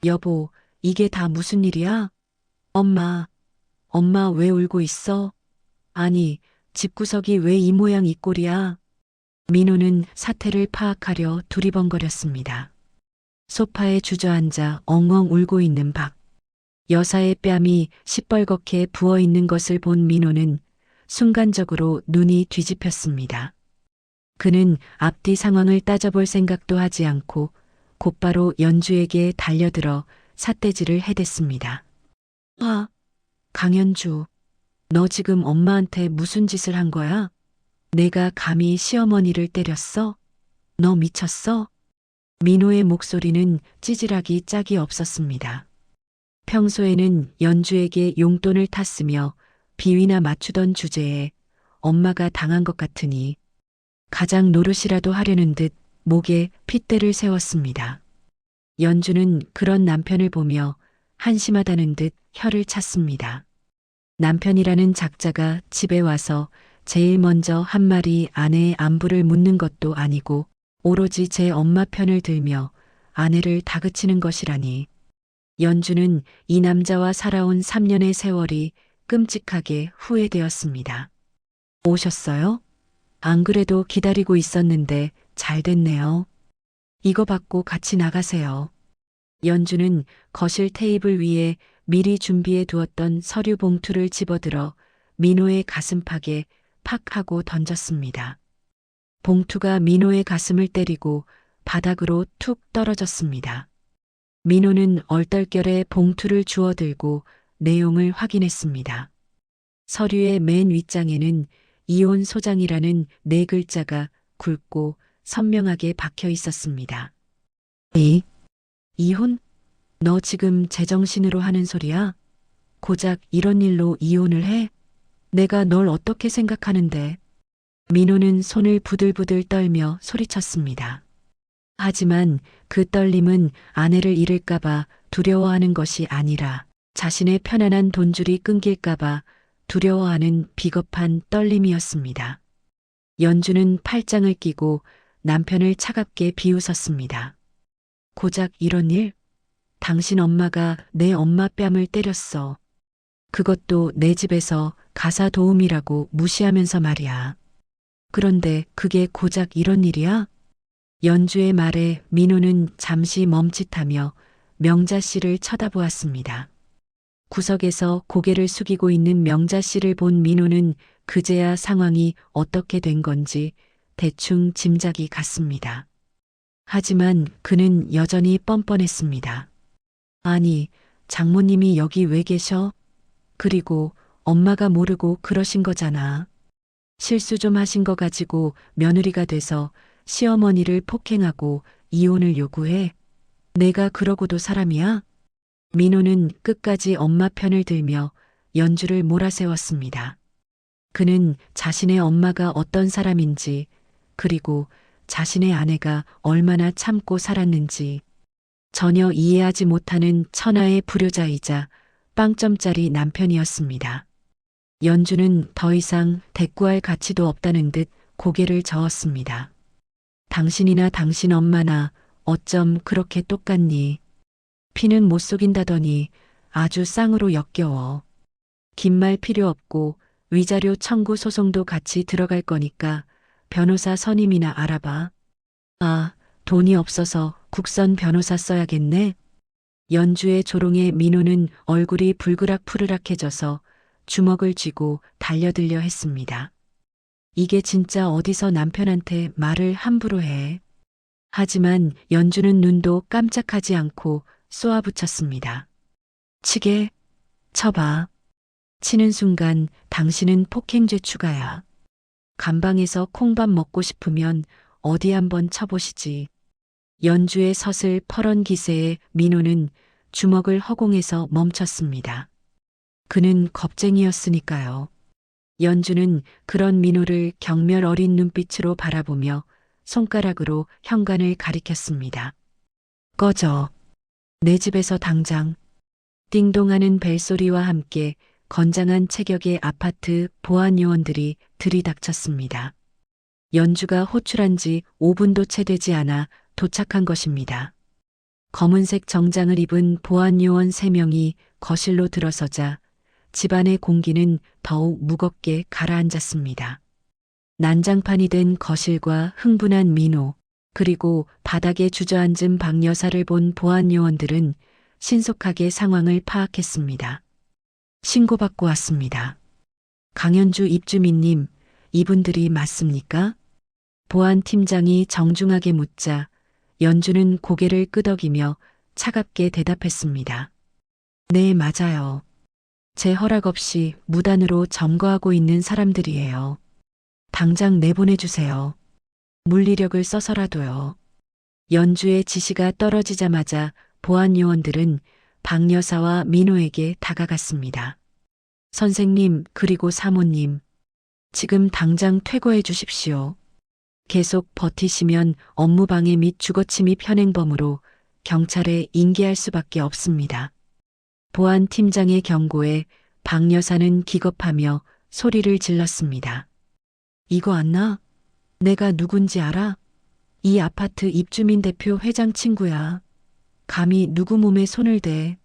여보, 이게 다 무슨 일이야? 엄마 엄마 왜 울고 있어? 아니, 집구석이 왜 이 모양 이 꼴이야? 민호는 사태를 파악하려 두리번거렸습니다. 소파에 주저앉아 엉엉 울고 있는 박 여사의 뺨이 시뻘겋게 부어 있는 것을 본 민호는 순간적으로 눈이 뒤집혔습니다. 그는 앞뒤 상황을 따져볼 생각도 하지 않고 곧바로 연주에게 달려들어 삿대질을 해댔습니다. 강연주, 너 지금 엄마한테 무슨 짓을 한 거야? 내가 감히 시어머니를 때렸어? 너 미쳤어? 민호의 목소리는 찌질하기 짝이 없었습니다. 평소에는 연주에게 용돈을 탔으며 비위나 맞추던 주제에 엄마가 당한 것 같으니 가장 노릇이라도 하려는 듯 목에 핏대를 세웠습니다. 연주는 그런 남편을 보며 한심하다는 듯 혀를 찼습니다. 남편이라는 작자가 집에 와서 제일 먼저 한 말이 아내의 안부를 묻는 것도 아니고 오로지 제 엄마 편을 들며 아내를 다그치는 것이라니. 연주는 이 남자와 살아온 3년의 세월이 끔찍하게 후회되었습니다. 오셨어요? 안 그래도 기다리고 있었는데 잘 됐네요. 이거 받고 같이 나가세요. 연주는 거실 테이블 위에 미리 준비해 두었던 서류 봉투를 집어들어 민호의 가슴팍에 팍 하고 던졌습니다. 봉투가 민호의 가슴을 때리고 바닥으로 툭 떨어졌습니다. 민호는 얼떨결에 봉투를 주워들고 내용을 확인했습니다. 서류의 맨 윗장에는 이혼 소장이라는 4글자가 굵고 선명하게 박혀 있었습니다. 이혼? 너 지금 제정신으로 하는 소리야? 고작 이런 일로 이혼을 해? 내가 널 어떻게 생각하는데? 민호는 손을 부들부들 떨며 소리쳤습니다. 하지만 그 떨림은 아내를 잃을까봐 두려워하는 것이 아니라 자신의 편안한 돈줄이 끊길까봐 두려워하는 비겁한 떨림이었습니다. 연주는 팔짱을 끼고 남편을 차갑게 비웃었습니다. 고작 이런 일? 당신 엄마가 내 엄마 뺨을 때렸어. 그것도 내 집에서 가사 도우미라고 무시하면서 말이야. 그런데 그게 고작 이런 일이야? 연주의 말에 민호는 잠시 멈칫하며 명자 씨를 쳐다보았습니다. 구석에서 고개를 숙이고 있는 명자 씨를 본 민호는 그제야 상황이 어떻게 된 건지 대충 짐작이 갔습니다. 하지만 그는 여전히 뻔뻔했습니다. 아니, 장모님이 여기 왜 계셔? 그리고 엄마가 모르고 그러신 거잖아. 실수 좀 하신 거 가지고 며느리가 돼서 시어머니를 폭행하고 이혼을 요구해. 내가 그러고도 사람이야? 민호는 끝까지 엄마 편을 들며 연주를 몰아세웠습니다. 그는 자신의 엄마가 어떤 사람인지, 그리고 자신의 아내가 얼마나 참고 살았는지 전혀 이해하지 못하는 천하의 불효자이자 빵점짜리 남편이었습니다. 연주는 더 이상 대꾸할 가치도 없다는 듯 고개를 저었습니다. 당신이나 당신 엄마나 어쩜 그렇게 똑같니? 피는 못 속인다더니 아주 쌍으로 역겨워. 긴 말 필요 없고 위자료 청구 소송도 같이 들어갈 거니까 변호사 선임이나 알아봐. 아, 돈이 없어서 국선 변호사 써야겠네. 연주의 조롱에 민호는 얼굴이 불그락푸르락해져서 주먹을 쥐고 달려들려 했습니다. 이게 진짜 어디서 남편한테 말을 함부로 해. 하지만 연주는 눈도 깜짝하지 않고 쏘아붙였습니다. 치게? 쳐봐. 치는 순간 당신은 폭행죄 추가야. 감방에서 콩밥 먹고 싶으면 어디 한번 쳐보시지. 연주의 서슬 퍼런 기세에 민호는 주먹을 허공에서 멈췄습니다. 그는 겁쟁이였으니까요. 연주는 그런 민호를 경멸 어린 눈빛으로 바라보며 손가락으로 현관을 가리켰습니다. 꺼져. 내 집에서 당장. 띵동하는 벨소리와 함께 건장한 체격의 아파트 보안 요원들이 들이닥쳤습니다. 연주가 호출한 지 5분도 채 되지 않아 도착한 것입니다. 검은색 정장을 입은 보안 요원 3명이 거실로 들어서자 집안의 공기는 더욱 무겁게 가라앉았습니다. 난장판이 된 거실과 흥분한 민호, 그리고 바닥에 주저앉은 박 여사를 본 보안 요원들은 신속하게 상황을 파악했습니다. 신고받고 왔습니다. 강현주 입주민님, 이분들이 맞습니까? 보안 팀장이 정중하게 묻자 연주는 고개를 끄덕이며 차갑게 대답했습니다. 네, 맞아요. 제 허락 없이 무단으로 점거하고 있는 사람들이에요. 당장 내보내주세요. 물리력을 써서라도요. 연주의 지시가 떨어지자마자 보안 요원들은 박 여사와 민호에게 다가갔습니다. 선생님, 그리고 사모님, 지금 당장 퇴거해 주십시오. 계속 버티시면 업무방해 및 주거침입 현행범으로 경찰에 인계할 수밖에 없습니다. 보안 팀장의 경고에 박 여사는 기겁하며 소리를 질렀습니다. 이거 안 나? 내가 누군지 알아? 이 아파트 입주민 대표 회장 친구야. 감히 누구 몸에 손을 대.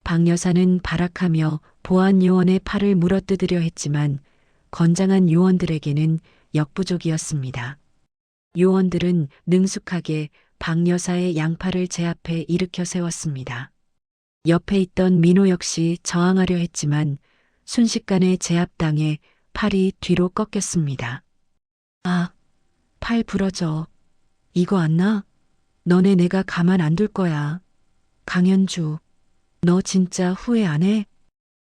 박 여사는 발악하며 보안 요원의 팔을 물어뜯으려 했지만 건장한 요원들에게는 역부족이었습니다. 요원들은 능숙하게 박 여사의 양팔을 제 앞에 일으켜 세웠습니다. 옆에 있던 민호 역시 저항하려 했지만 순식간에 제압당해 팔이 뒤로 꺾였습니다. 아, 팔 부러져. 이거 안 나? 너네 내가 가만 안 둘 거야. 강현주, 너 진짜 후회 안 해?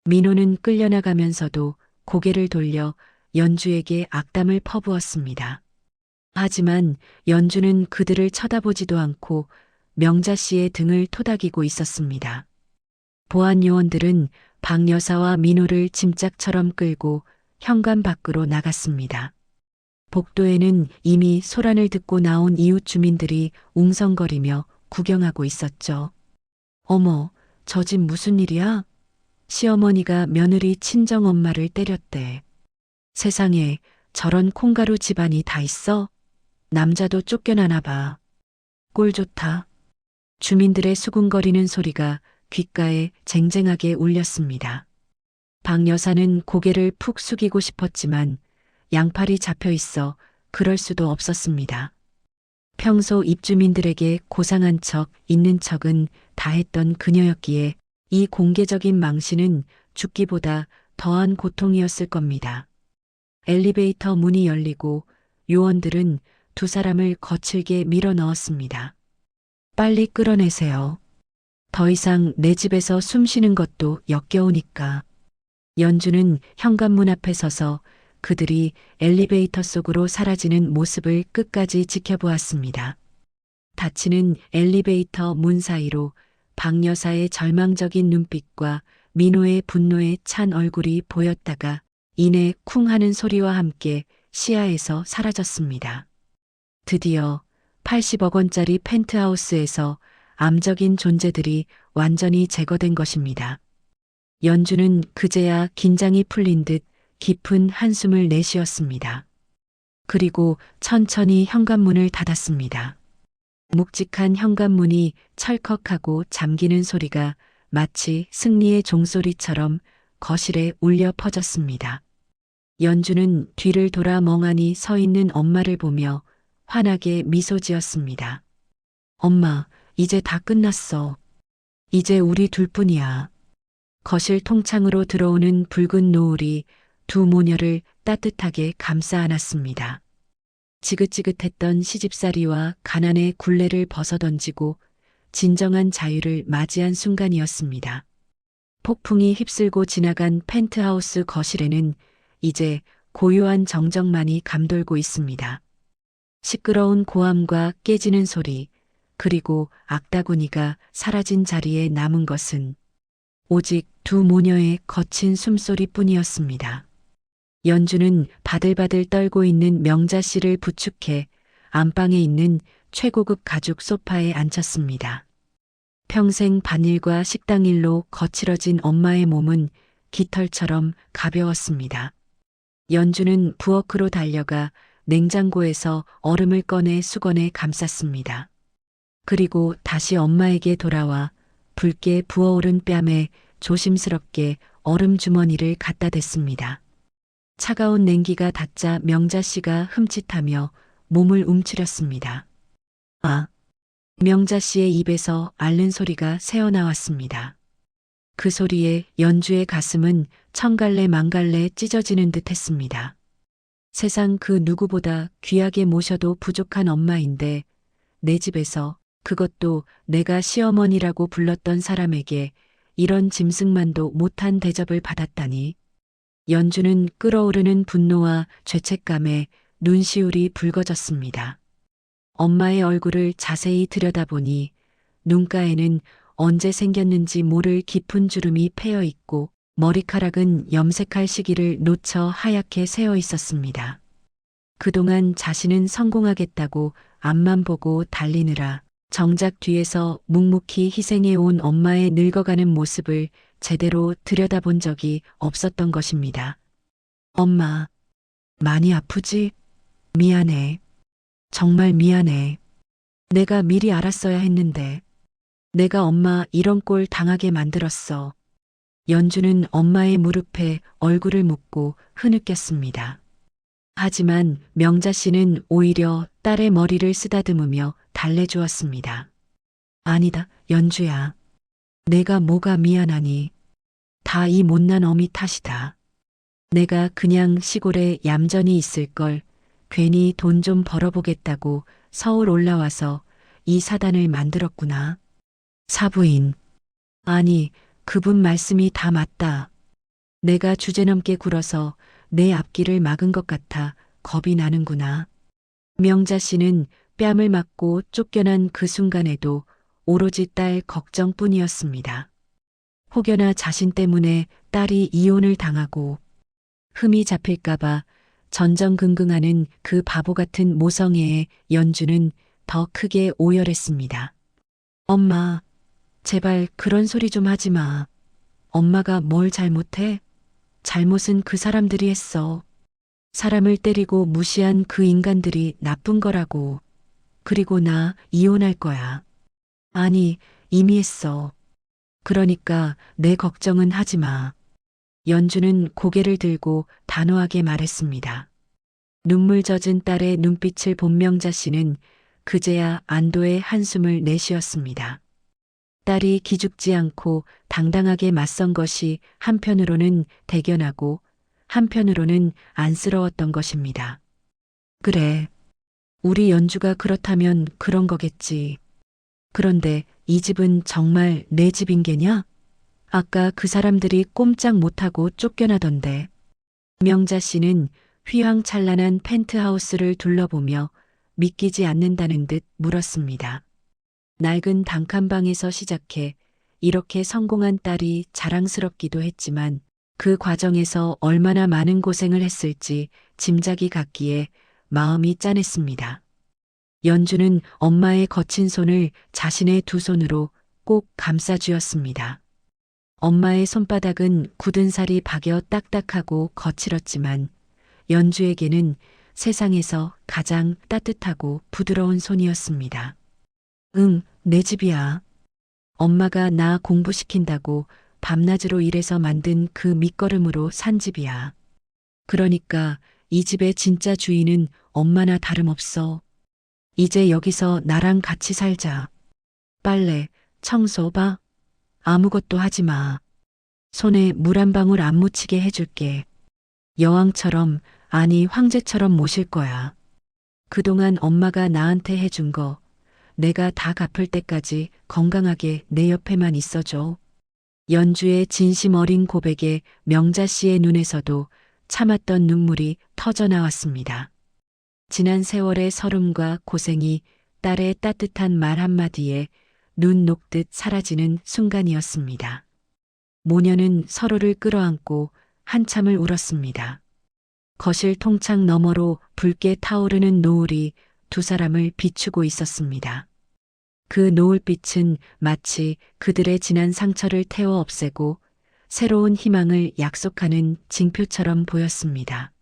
민호는 끌려나가면서도 고개를 돌려 연주에게 악담을 퍼부었습니다. 하지만 연주는 그들을 쳐다보지도 않고 명자 씨의 등을 토닥이고 있었습니다. 보안 요원들은 박 여사와 민호를 짐짝처럼 끌고 현관 밖으로 나갔습니다. 복도에는 이미 소란을 듣고 나온 이웃 주민들이 웅성거리며 구경하고 있었죠. 어머, 저 집 무슨 일이야? 시어머니가 며느리 친정엄마를 때렸대. 세상에, 저런 콩가루 집안이 다 있어? 남자도 쫓겨나나 봐. 꼴 좋다. 주민들의 수군거리는 소리가 귓가에 쟁쟁하게 울렸습니다. 박 여사는 고개를 푹 숙이고 싶었지만 양팔이 잡혀 있어 그럴 수도 없었습니다. 평소 입주민들에게 고상한 척, 있는 척은 다 했던 그녀였기에 이 공개적인 망신은 죽기보다 더한 고통이었을 겁니다. 엘리베이터 문이 열리고 요원들은 두 사람을 거칠게 밀어 넣었습니다. 빨리 끌어내세요. 더 이상 내 집에서 숨 쉬는 것도 역겨우니까. 연주는 현관문 앞에 서서 그들이 엘리베이터 속으로 사라지는 모습을 끝까지 지켜보았습니다. 닫히는 엘리베이터 문 사이로 박 여사의 절망적인 눈빛과 민호의 분노에 찬 얼굴이 보였다가 이내 쿵 하는 소리와 함께 시야에서 사라졌습니다. 드디어 80억 원짜리 펜트하우스에서 암적인 존재들이 완전히 제거된 것입니다. 연주는 그제야 긴장이 풀린 듯 깊은 한숨을 내쉬었습니다. 그리고 천천히 현관문을 닫았습니다. 묵직한 현관문이 철컥하고 잠기는 소리가 마치 승리의 종소리처럼 거실에 울려 퍼졌습니다. 연주는 뒤를 돌아 멍하니 서 있는 엄마를 보며 환하게 미소 지었습니다. 엄마, 이제 다 끝났어. 이제 우리 둘뿐이야. 거실 통창으로 들어오는 붉은 노을이 두 모녀를 따뜻하게 감싸 안았습니다. 지긋지긋했던 시집살이와 가난의 굴레를 벗어던지고 진정한 자유를 맞이한 순간이었습니다. 폭풍이 휩쓸고 지나간 펜트하우스 거실에는 이제 고요한 정적만이 감돌고 있습니다. 시끄러운 고함과 깨지는 소리, 그리고 악다구니가 사라진 자리에 남은 것은 오직 두 모녀의 거친 숨소리뿐이었습니다. 연주는 바들바들 떨고 있는 명자 씨를 부축해 안방에 있는 최고급 가죽 소파에 앉혔습니다. 평생 밭일과 식당일로 거칠어진 엄마의 몸은 깃털처럼 가벼웠습니다. 연주는 부엌으로 달려가 냉장고에서 얼음을 꺼내 수건에 감쌌습니다. 그리고 다시 엄마에게 돌아와 붉게 부어오른 뺨에 조심스럽게 얼음 주머니를 갖다 댔습니다. 차가운 냉기가 닿자 명자 씨가 흠칫하며 몸을 움츠렸습니다. 아! 명자 씨의 입에서 앓는 소리가 새어나왔습니다. 그 소리에 연주의 가슴은 천갈래 만갈래 찢어지는 듯 했습니다. 세상 그 누구보다 귀하게 모셔도 부족한 엄마인데 내 집에서 그것도 내가 시어머니라고 불렀던 사람에게 이런 짐승만도 못한 대접을 받았다니. 연주는 끓어오르는 분노와 죄책감에 눈시울이 붉어졌습니다. 엄마의 얼굴을 자세히 들여다보니 눈가에는 언제 생겼는지 모를 깊은 주름이 패여 있고 머리카락은 염색할 시기를 놓쳐 하얗게 새어 있었습니다. 그동안 자신은 성공하겠다고 앞만 보고 달리느라 정작 뒤에서 묵묵히 희생해 온 엄마의 늙어가는 모습을 제대로 들여다본 적이 없었던 것입니다. 엄마, 많이 아프지? 미안해. 정말 미안해. 내가 미리 알았어야 했는데. 내가 엄마 이런 꼴 당하게 만들었어. 연주는 엄마의 무릎에 얼굴을 묻고 흐느꼈습니다. 하지만 명자 씨는 오히려 딸의 머리를 쓰다듬으며 달래주었습니다. 아니다, 연주야. 내가 뭐가 미안하니. 다 이 못난 어미 탓이다. 내가 그냥 시골에 얌전히 있을 걸 괜히 돈 좀 벌어보겠다고 서울 올라와서 이 사단을 만들었구나. 사부인. 아니, 그분 말씀이 다 맞다. 내가 주제넘게 굴어서 내 앞길을 막은 것 같아 겁이 나는구나. 명자 씨는 뺨을 맞고 쫓겨난 그 순간에도 오로지 딸 걱정뿐이었습니다. 혹여나 자신 때문에 딸이 이혼을 당하고 흠이 잡힐까봐 전전긍긍하는 그 바보 같은 모성애에 연주는 더 크게 오열했습니다. 엄마, 제발 그런 소리 좀 하지 마. 엄마가 뭘 잘못해? 잘못은 그 사람들이 했어. 사람을 때리고 무시한 그 인간들이 나쁜 거라고. 그리고 나 이혼할 거야. 아니, 이미 했어. 그러니까 내 걱정은 하지 마. 연주는 고개를 들고 단호하게 말했습니다. 눈물 젖은 딸의 눈빛을 본 명자 씨는 그제야 안도의 한숨을 내쉬었습니다. 딸이 기죽지 않고 당당하게 맞선 것이 한편으로는 대견하고 한편으로는 안쓰러웠던 것입니다. 그래, 우리 연주가 그렇다면 그런 거겠지. 그런데 이 집은 정말 내 집인 게냐? 아까 그 사람들이 꼼짝 못하고 쫓겨나던데. 명자 씨는 휘황찬란한 펜트하우스를 둘러보며 믿기지 않는다는 듯 물었습니다. 낡은 단칸방에서 시작해 이렇게 성공한 딸이 자랑스럽기도 했지만 그 과정에서 얼마나 많은 고생을 했을지 짐작이 갔기에 마음이 짠했습니다. 연주는 엄마의 거친 손을 자신의 두 손으로 꼭 감싸쥐었습니다. 엄마의 손바닥은 굳은 살이 박여 딱딱하고 거칠었지만 연주에게는 세상에서 가장 따뜻하고 부드러운 손이었습니다. 응, 내 집이야. 엄마가 나 공부시킨다고 밤낮으로 일해서 만든 그 밑거름으로 산 집이야. 그러니까 이 집의 진짜 주인은 엄마나 다름없어. 이제 여기서 나랑 같이 살자. 빨래, 청소 봐. 아무것도 하지 마. 손에 물 한 방울 안 묻히게 해줄게. 여왕처럼, 아니 황제처럼 모실 거야. 그동안 엄마가 나한테 해준 거 내가 다 갚을 때까지 건강하게 내 옆에만 있어줘. 연주의 진심 어린 고백에 명자 씨의 눈에서도 참았던 눈물이 터져 나왔습니다. 지난 세월의 서름과 고생이 딸의 따뜻한 말 한마디에 눈 녹듯 사라지는 순간이었습니다. 모녀는 서로를 끌어안고 한참을 울었습니다. 거실 통창 너머로 붉게 타오르는 노을이 두 사람을 비추고 있었습니다. 그 노을빛은 마치 그들의 지난 상처를 태워 없애고 새로운 희망을 약속하는 징표처럼 보였습니다.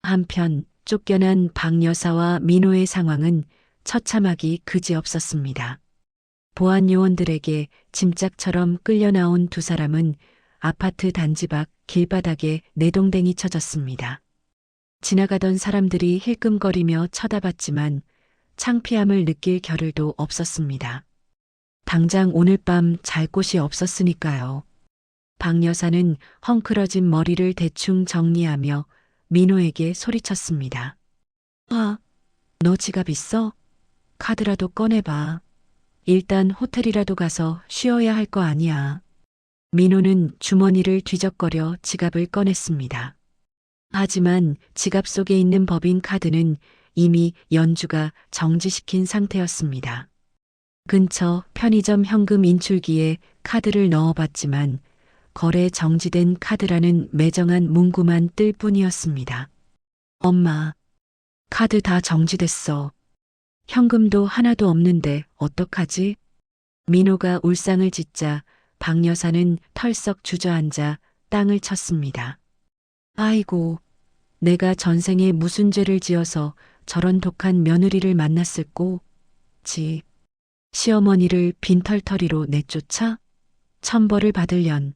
한편 쫓겨난 박 여사와 민호의 상황은 처참하기 그지없었습니다. 보안 요원들에게 짐짝처럼 끌려 나온 두 사람은 아파트 단지 밖 길바닥에 내동댕이 쳐졌습니다. 지나가던 사람들이 힐끔거리며 쳐다봤지만 창피함을 느낄 겨를도 없었습니다. 당장 오늘 밤 잘 곳이 없었으니까요. 박 여사는 헝클어진 머리를 대충 정리하며 민호에게 소리쳤습니다. 아, 너 지갑 있어? 카드라도 꺼내봐. 일단 호텔이라도 가서 쉬어야 할 거 아니야. 민호는 주머니를 뒤적거려 지갑을 꺼냈습니다. 하지만 지갑 속에 있는 법인 카드는 이미 연주가 정지시킨 상태였습니다. 근처 편의점 현금 인출기에 카드를 넣어봤지만 거래 정지된 카드라는 매정한 문구만 뜰 뿐이었습니다. 엄마, 카드 다 정지됐어. 현금도 하나도 없는데 어떡하지? 민호가 울상을 짓자 박 여사는 털썩 주저앉아 땅을 쳤습니다. 아이고, 내가 전생에 무슨 죄를 지어서 저런 독한 며느리를 만났을꼬? 시어머니를 빈털터리로 내쫓아? 천벌을 받으련.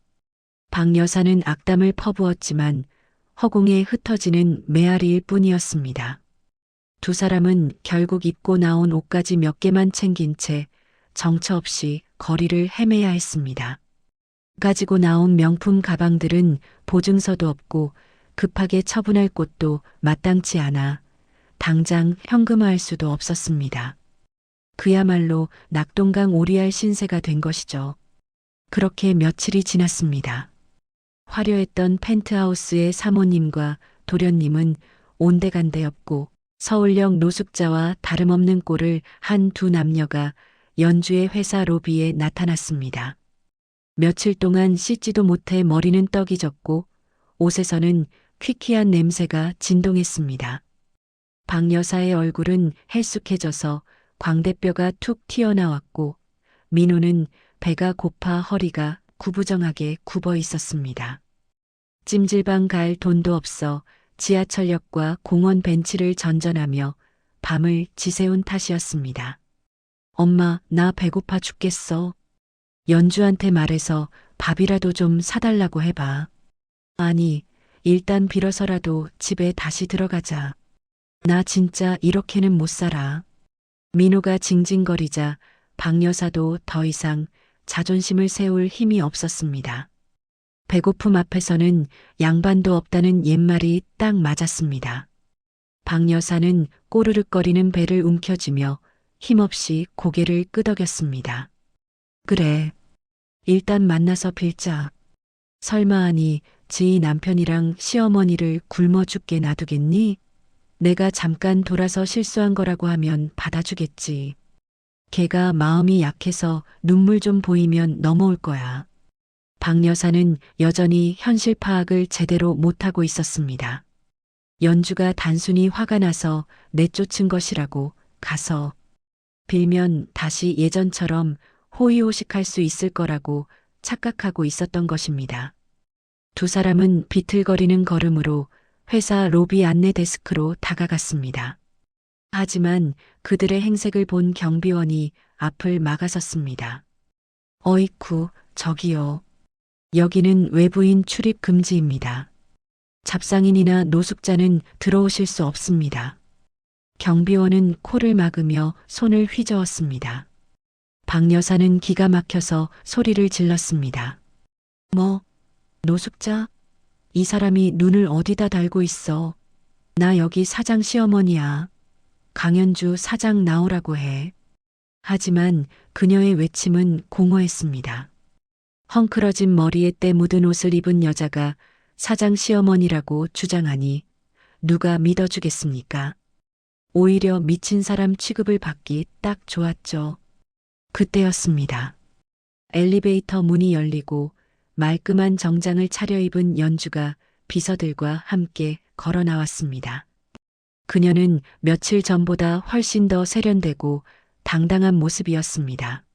박 여사는 악담을 퍼부었지만 허공에 흩어지는 메아리일 뿐이었습니다. 두 사람은 결국 입고 나온 옷가지 몇 개만 챙긴 채 정처 없이 거리를 헤매야 했습니다. 가지고 나온 명품 가방들은 보증서도 없고 급하게 처분할 곳도 마땅치 않아 당장 현금화할 수도 없었습니다. 그야말로 낙동강 오리알 신세가 된 것이죠. 그렇게 며칠이 지났습니다. 화려했던 펜트하우스의 사모님과 도련님은 온데간데 없고 서울역 노숙자와 다름없는 꼴을 한 두 남녀가 연주의 회사 로비에 나타났습니다. 며칠 동안 씻지도 못해 머리는 떡이 졌고 옷에서는 퀴퀴한 냄새가 진동했습니다. 박 여사의 얼굴은 헬쑥해져서 광대뼈가 툭 튀어나왔고 민호는 배가 고파 허리가 구부정하게 굽어 있었습니다. 찜질방 갈 돈도 없어 지하철역과 공원 벤치를 전전하며 밤을 지새운 탓이었습니다. 엄마, 나 배고파 죽겠어. 연주한테 말해서 밥이라도 좀 사달라고 해봐. 아니, 일단 빌어서라도 집에 다시 들어가자. 나 진짜 이렇게는 못 살아. 민호가 징징거리자 박 여사도 더 이상 자존심을 세울 힘이 없었습니다. 배고픔 앞에서는 양반도 없다는 옛말이 딱 맞았습니다. 박 여사는 꼬르륵거리는 배를 움켜쥐며 힘없이 고개를 끄덕였습니다. 그래, 일단 만나서 빌자. 설마 하니 지희 남편이랑 시어머니를 굶어 죽게 놔두겠니? 내가 잠깐 돌아서 실수한 거라고 하면 받아주겠지. 걔가 마음이 약해서 눈물 좀 보이면 넘어올 거야. 박 여사는 여전히 현실 파악을 제대로 못하고 있었습니다. 연주가 단순히 화가 나서 내쫓은 것이라고 가서 빌면 다시 예전처럼 호의호식할 수 있을 거라고 착각하고 있었던 것입니다. 두 사람은 비틀거리는 걸음으로 회사 로비 안내 데스크로 다가갔습니다. 하지만 그들의 행색을 본 경비원이 앞을 막아섰습니다. 어이쿠, 저기요. 여기는 외부인 출입 금지입니다. 잡상인이나 노숙자는 들어오실 수 없습니다. 경비원은 코를 막으며 손을 휘저었습니다. 박 여사는 기가 막혀서 소리를 질렀습니다. 뭐, 노숙자? 이 사람이 눈을 어디다 달고 있어. 나 여기 사장 시어머니야. 강연주 사장 나오라고 해. 하지만 그녀의 외침은 공허했습니다. 헝클어진 머리에 때 묻은 옷을 입은 여자가 사장 시어머니라고 주장하니 누가 믿어주겠습니까? 오히려 미친 사람 취급을 받기 딱 좋았죠. 그때였습니다. 엘리베이터 문이 열리고 말끔한 정장을 차려입은 연주가 비서들과 함께 걸어 나왔습니다. 그녀는 며칠 전보다 훨씬 더 세련되고 당당한 모습이었습니다.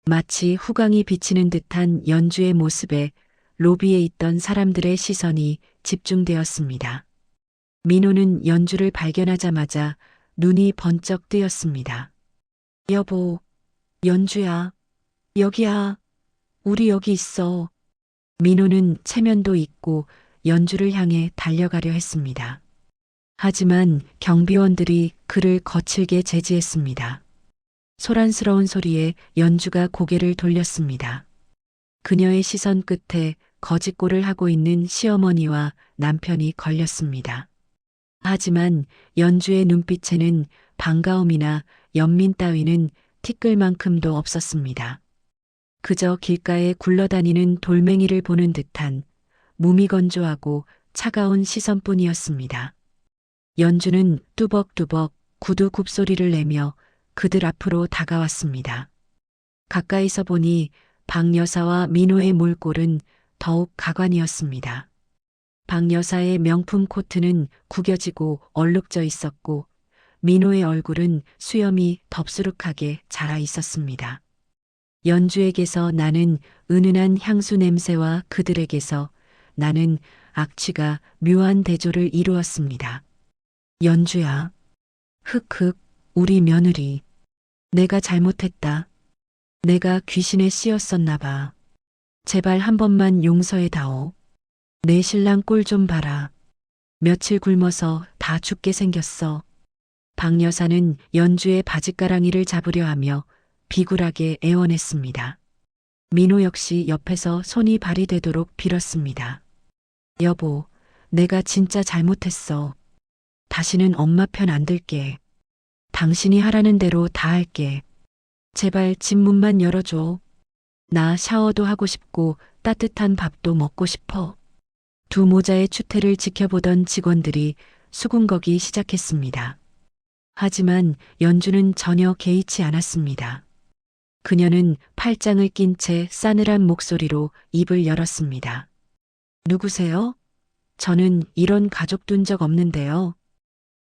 마치 후광이 비치는 듯한 연주의 모습에 로비에 있던 사람들의 시선이 집중되었습니다. 민호는 연주를 발견하자마자 눈이 번쩍 뜨였습니다. 여보, 연주야, 여기야, 우리 여기 있어. 민호는 체면도 있고 연주를 향해 달려가려 했습니다. 하지만 경비원들이 그를 거칠게 제지했습니다. 소란스러운 소리에 연주가 고개를 돌렸습니다. 그녀의 시선 끝에 거짓골을 하고 있는 시어머니와 남편이 걸렸습니다. 하지만 연주의 눈빛에는 반가움이나 연민 따위는 티끌만큼도 없었습니다. 그저 길가에 굴러다니는 돌멩이를 보는 듯한 무미건조하고 차가운 시선뿐이었습니다. 연주는 뚜벅뚜벅 구두 굽소리를 내며 그들 앞으로 다가왔습니다. 가까이서 보니 박 여사와 민호의 몰골은 더욱 가관이었습니다. 박 여사의 명품 코트는 구겨지고 얼룩져 있었고 민호의 얼굴은 수염이 덥수룩하게 자라 있었습니다. 연주에게서 나는 은은한 향수 냄새와 그들에게서 나는 악취가 묘한 대조를 이루었습니다. 연주야. 흑흑, 우리 며느리. 내가 잘못했다. 내가 귀신에 씌었었나 봐. 제발 한 번만 용서해다오. 내 신랑 꼴 좀 봐라. 며칠 굶어서 다 죽게 생겼어. 박 여사는 연주의 바짓가랑이를 잡으려 하며 비굴하게 애원했습니다. 민호 역시 옆에서 손이 발이 되도록 빌었습니다. 여보, 내가 진짜 잘못했어. 다시는 엄마 편 안 들게. 당신이 하라는 대로 다 할게. 제발 집 문만 열어줘. 나 샤워도 하고 싶고 따뜻한 밥도 먹고 싶어. 두 모자의 추태를 지켜보던 직원들이 수군거기 시작했습니다. 하지만 연주는 전혀 개의치 않았습니다. 그녀는 팔짱을 낀 채 싸늘한 목소리로 입을 열었습니다. 누구세요? 저는 이런 가족 둔 적 없는데요.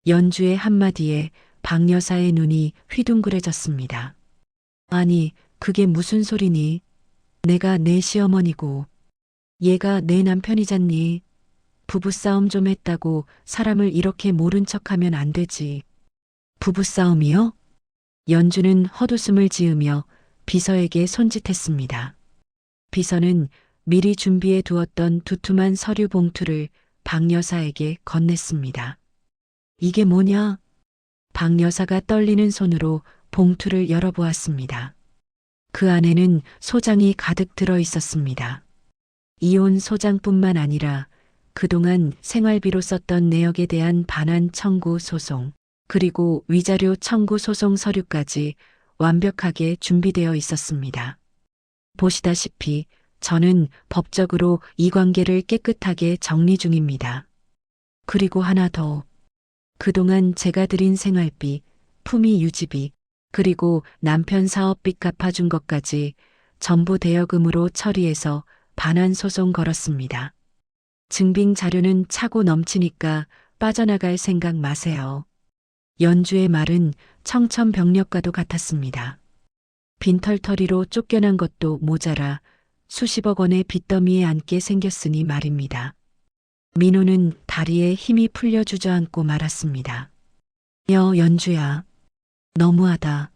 연주의 한마디에 박 여사의 눈이 휘둥그레졌습니다. 아니, 그게 무슨 소리니? 내가 내 시어머니고 얘가 내 남편이잖니. 부부싸움 좀 했다고 사람을 이렇게 모른 척하면 안 되지. 부부싸움이요? 연주는 헛웃음을 지으며 비서에게 손짓했습니다. 비서는 미리 준비해 두었던 두툼한 서류 봉투를 박 여사에게 건넸습니다. 이게 뭐냐? 박 여사가 떨리는 손으로 봉투를 열어보았습니다. 그 안에는 소장이 가득 들어 있었습니다. 이혼 소장뿐만 아니라 그동안 생활비로 썼던 내역에 대한 반환 청구 소송, 그리고 위자료 청구 소송 서류까지 완벽하게 준비되어 있었습니다. 보시다시피 저는 법적으로 이 관계를 깨끗하게 정리 중입니다. 그리고 하나 더. 그동안 제가 드린 생활비, 품위 유지비, 그리고 남편 사업비 갚아준 것까지 전부 대여금으로 처리해서 반환 소송 걸었습니다. 증빙 자료는 차고 넘치니까 빠져나갈 생각 마세요. 연주의 말은 청천벽력과도 같았습니다. 빈털터리로 쫓겨난 것도 모자라 수십억 원의 빚더미에 앉게 생겼으니 말입니다. 민호는 다리에 힘이 풀려 주저앉고 말았습니다. 연주야. 너무하다.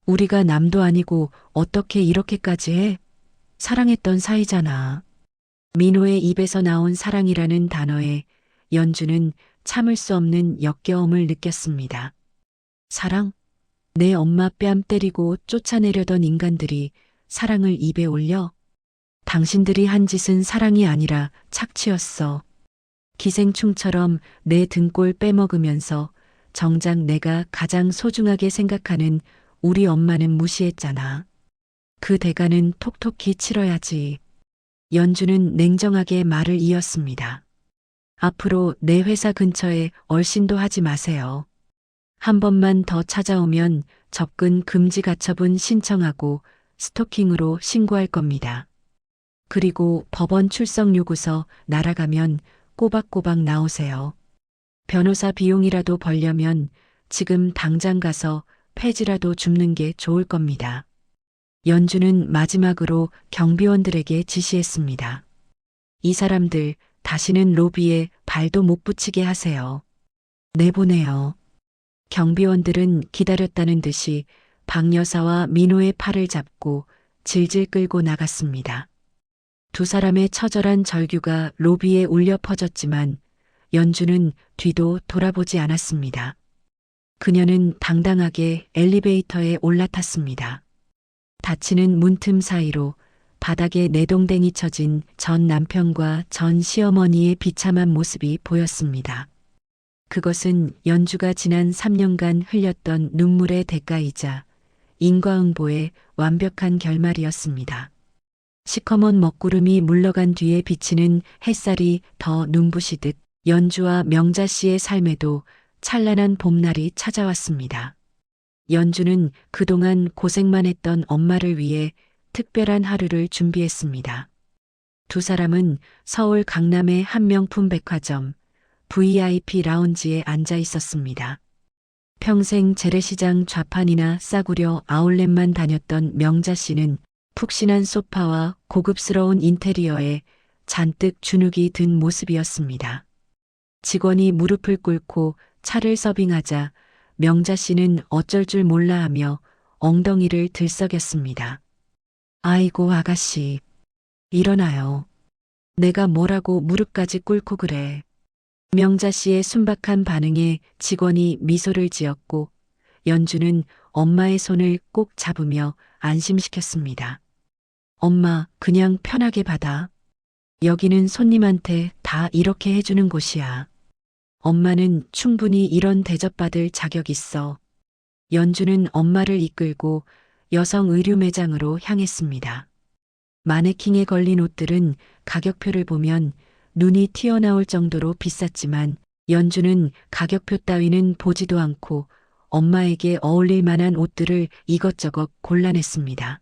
우리가 남도 아니고 어떻게 이렇게까지 해? 사랑했던 사이잖아. 민호의 입에서 나온 사랑이라는 단어에 연주는 참을 수 없는 역겨움을 느꼈습니다. 사랑? 내 엄마 뺨 때리고 쫓아내려던 인간들이 사랑을 입에 올려? 당신들이 한 짓은 사랑이 아니라 착취였어. 기생충처럼 내 등골 빼먹으면서 정작 내가 가장 소중하게 생각하는 우리 엄마는 무시했잖아. 그 대가는 톡톡히 치러야지. 연주는 냉정하게 말을 이었습니다. 앞으로 내 회사 근처에 얼씬도 하지 마세요. 한 번만 더 찾아오면 접근 금지 가처분 신청하고 스토킹으로 신고할 겁니다. 그리고 법원 출석 요구서 날아가면 꼬박꼬박 나오세요. 변호사 비용이라도 벌려면 지금 당장 가서 폐지라도 줍는 게 좋을 겁니다. 연주는 마지막으로 경비원들에게 지시했습니다. 이 사람들 다시는 로비에 발도 못 붙이게 하세요. 내보내요. 경비원들은 기다렸다는 듯이 박 여사와 민호의 팔을 잡고 질질 끌고 나갔습니다. 두 사람의 처절한 절규가 로비에 울려 퍼졌지만 연주는 뒤도 돌아보지 않았습니다. 그녀는 당당하게 엘리베이터에 올라탔습니다. 닫히는 문틈 사이로 바닥에 내동댕이 쳐진 전 남편과 전 시어머니의 비참한 모습이 보였습니다. 그것은 연주가 지난 3년간 흘렸던 눈물의 대가이자 인과응보의 완벽한 결말이었습니다. 시커먼 먹구름이 물러간 뒤에 비치는 햇살이 더 눈부시듯 연주와 명자 씨의 삶에도 찬란한 봄날이 찾아왔습니다. 연주는 그동안 고생만 했던 엄마를 위해 특별한 하루를 준비했습니다. 두 사람은 서울 강남의 한 명품 백화점 VIP 라운지에 앉아 있었습니다. 평생 재래시장 좌판이나 싸구려 아울렛만 다녔던 명자 씨는 푹신한 소파와 고급스러운 인테리어에 잔뜩 주눅이 든 모습이었습니다. 직원이 무릎을 꿇고 차를 서빙하자 명자 씨는 어쩔 줄 몰라 하며 엉덩이를 들썩였습니다. 아이고 아가씨, 일어나요. 내가 뭐라고 무릎까지 꿇고 그래. 명자 씨의 순박한 반응에 직원이 미소를 지었고 연주는 엄마의 손을 꼭 잡으며 안심시켰습니다. 엄마, 그냥 편하게 받아. 여기는 손님한테 다 이렇게 해주는 곳이야. 엄마는 충분히 이런 대접받을 자격 있어. 연주는 엄마를 이끌고 여성 의류 매장으로 향했습니다. 마네킹에 걸린 옷들은 가격표를 보면 눈이 튀어나올 정도로 비쌌지만 연주는 가격표 따위는 보지도 않고 엄마에게 어울릴 만한 옷들을 이것저것 골라냈습니다.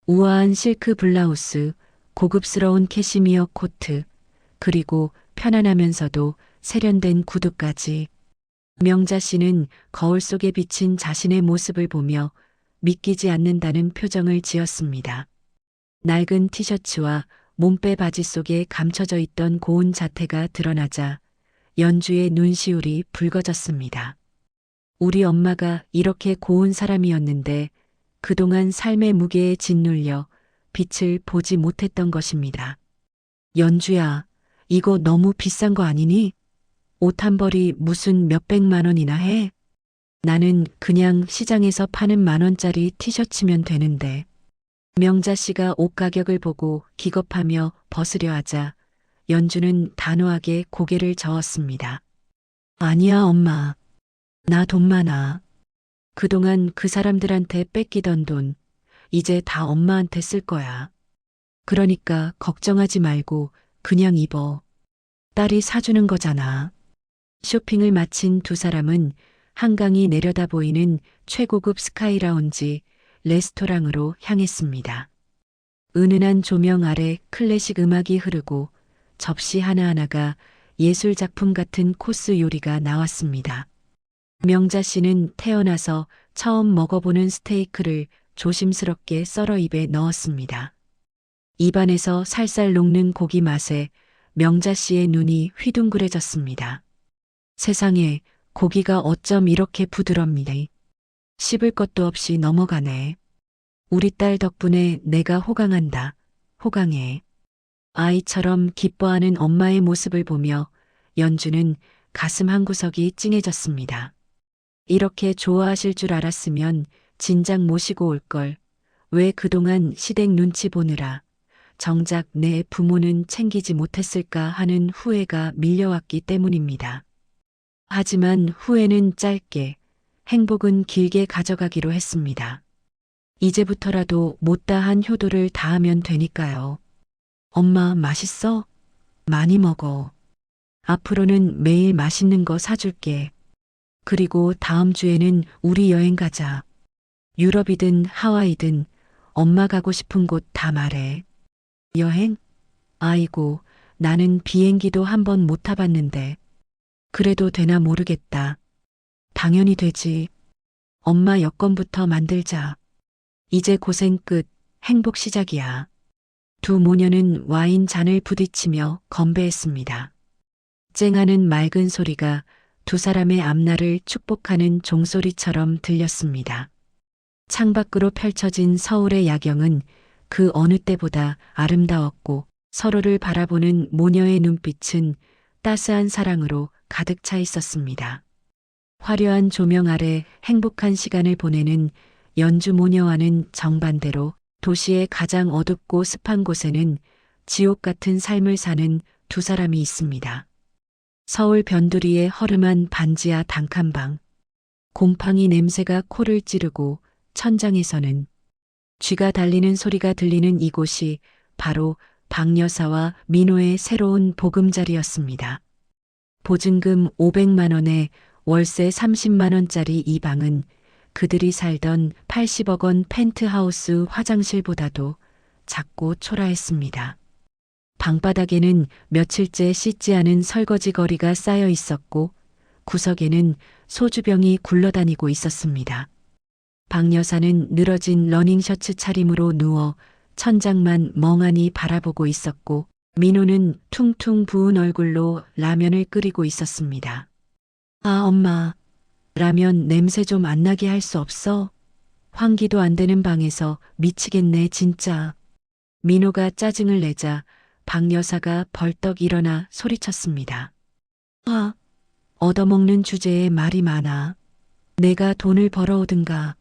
우아한 실크 블라우스, 고급스러운 캐시미어 코트, 그리고 편안하면서도 세련된 구두까지. 명자 씨는 거울 속에 비친 자신의 모습을 보며 믿기지 않는다는 표정을 지었습니다. 낡은 티셔츠와 몸빼 바지 속에 감춰져 있던 고운 자태가 드러나자 연주의 눈시울이 붉어졌습니다. 우리 엄마가 이렇게 고운 사람이었는데 그동안 삶의 무게에 짓눌려 빛을 보지 못했던 것입니다. 연주야, 이거 너무 비싼 거 아니니? 옷 한 벌이 무슨 몇백만 원이나 해? 나는 그냥 시장에서 파는 10,000원짜리 티셔츠면 되는데. 명자 씨가 옷 가격을 보고 기겁하며 벗으려 하자 연주는 단호하게 고개를 저었습니다. 아니야, 엄마. 나 돈 많아. 그동안 그 사람들한테 뺏기던 돈, 이제 다 엄마한테 쓸 거야. 그러니까 걱정하지 말고 그냥 입어. 딸이 사주는 거잖아. 쇼핑을 마친 두 사람은 한강이 내려다 보이는 최고급 스카이 라운지 레스토랑으로 향했습니다. 은은한 조명 아래 클래식 음악이 흐르고 접시 하나하나가 예술 작품 같은 코스 요리가 나왔습니다. 명자 씨는 태어나서 처음 먹어보는 스테이크를 조심스럽게 썰어 입에 넣었습니다. 입안에서 살살 녹는 고기 맛에 명자 씨의 눈이 휘둥그레졌습니다. 세상에, 고기가 어쩜 이렇게 부드럽니다. 씹을 것도 없이 넘어가네. 우리 딸 덕분에 내가 호강한다. 호강해. 아이처럼 기뻐하는 엄마의 모습을 보며 연주는 가슴 한구석이 찡해졌습니다. 이렇게 좋아하실 줄 알았으면 진작 모시고 올 걸. 왜 그동안 시댁 눈치 보느라 정작 내 부모는 챙기지 못했을까 하는 후회가 밀려왔기 때문입니다. 하지만 후회는 짧게, 행복은 길게 가져가기로 했습니다. 이제부터라도 못다한 효도를 다하면 되니까요. 엄마, 맛있어? 많이 먹어. 앞으로는 매일 맛있는 거 사줄게. 그리고 다음 주에는 우리 여행 가자. 유럽이든 하와이든 엄마 가고 싶은 곳 다 말해. 여행? 아이고, 나는 비행기도 한 번 못 타봤는데. 그래도 되나 모르겠다. 당연히 되지. 엄마 여권부터 만들자. 이제 고생 끝, 행복 시작이야. 두 모녀는 와인 잔을 부딪히며 건배했습니다. 쨍하는 맑은 소리가 두 사람의 앞날을 축복하는 종소리처럼 들렸습니다. 창밖으로 펼쳐진 서울의 야경은 그 어느 때보다 아름다웠고 서로를 바라보는 모녀의 눈빛은 따스한 사랑으로 가득 차 있었습니다. 화려한 조명 아래 행복한 시간을 보내는 연주 모녀와는 정반대로 도시의 가장 어둡고 습한 곳에는 지옥 같은 삶을 사는 두 사람이 있습니다. 서울 변두리의 허름한 반지하 단칸방. 곰팡이 냄새가 코를 찌르고 천장에서는 쥐가 달리는 소리가 들리는 이곳이 바로 박 여사와 민호의 새로운 보금자리였습니다. 보증금 500만 원에 월세 30만 원짜리 이 방은 그들이 살던 80억 원 펜트하우스 화장실보다도 작고 초라했습니다. 방바닥에는 며칠째 씻지 않은 설거지 거리가 쌓여 있었고 구석에는 소주병이 굴러다니고 있었습니다. 박 여사는 늘어진 러닝셔츠 차림으로 누워 천장만 멍하니 바라보고 있었고 민호는 퉁퉁 부은 얼굴로 라면을 끓이고 있었습니다. 아, 엄마. 라면 냄새 좀 안 나게 할 수 없어? 환기도 안 되는 방에서 미치겠네, 진짜. 민호가 짜증을 내자 박 여사가 벌떡 일어나 소리쳤습니다. 아, 얻어먹는 주제에 말이 많아. 내가 돈을 벌어오든가.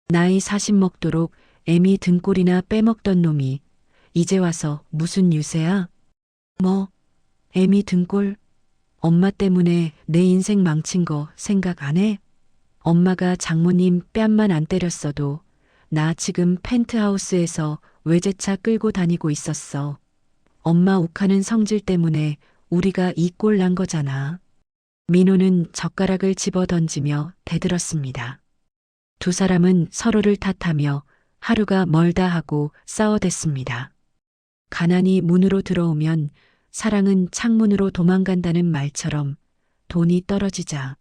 나이 40 먹도록 애미 등골이나 빼먹던 놈이 이제 와서 무슨 유세야? 뭐, 애미 등골? 엄마 때문에 내 인생 망친 거 생각 안 해? 엄마가 장모님 뺨만 안 때렸어도 나 지금 펜트하우스에서 외제차 끌고 다니고 있었어. 엄마 욱하는 성질 때문에 우리가 이 꼴 난 거잖아. 민호는 젓가락을 집어 던지며 대들었습니다. 두 사람은 서로를 탓하며 하루가 멀다 하고 싸워댔습니다. 가난이 문으로 들어오면 사랑은 창문으로 도망간다는 말처럼 돈이 떨어지자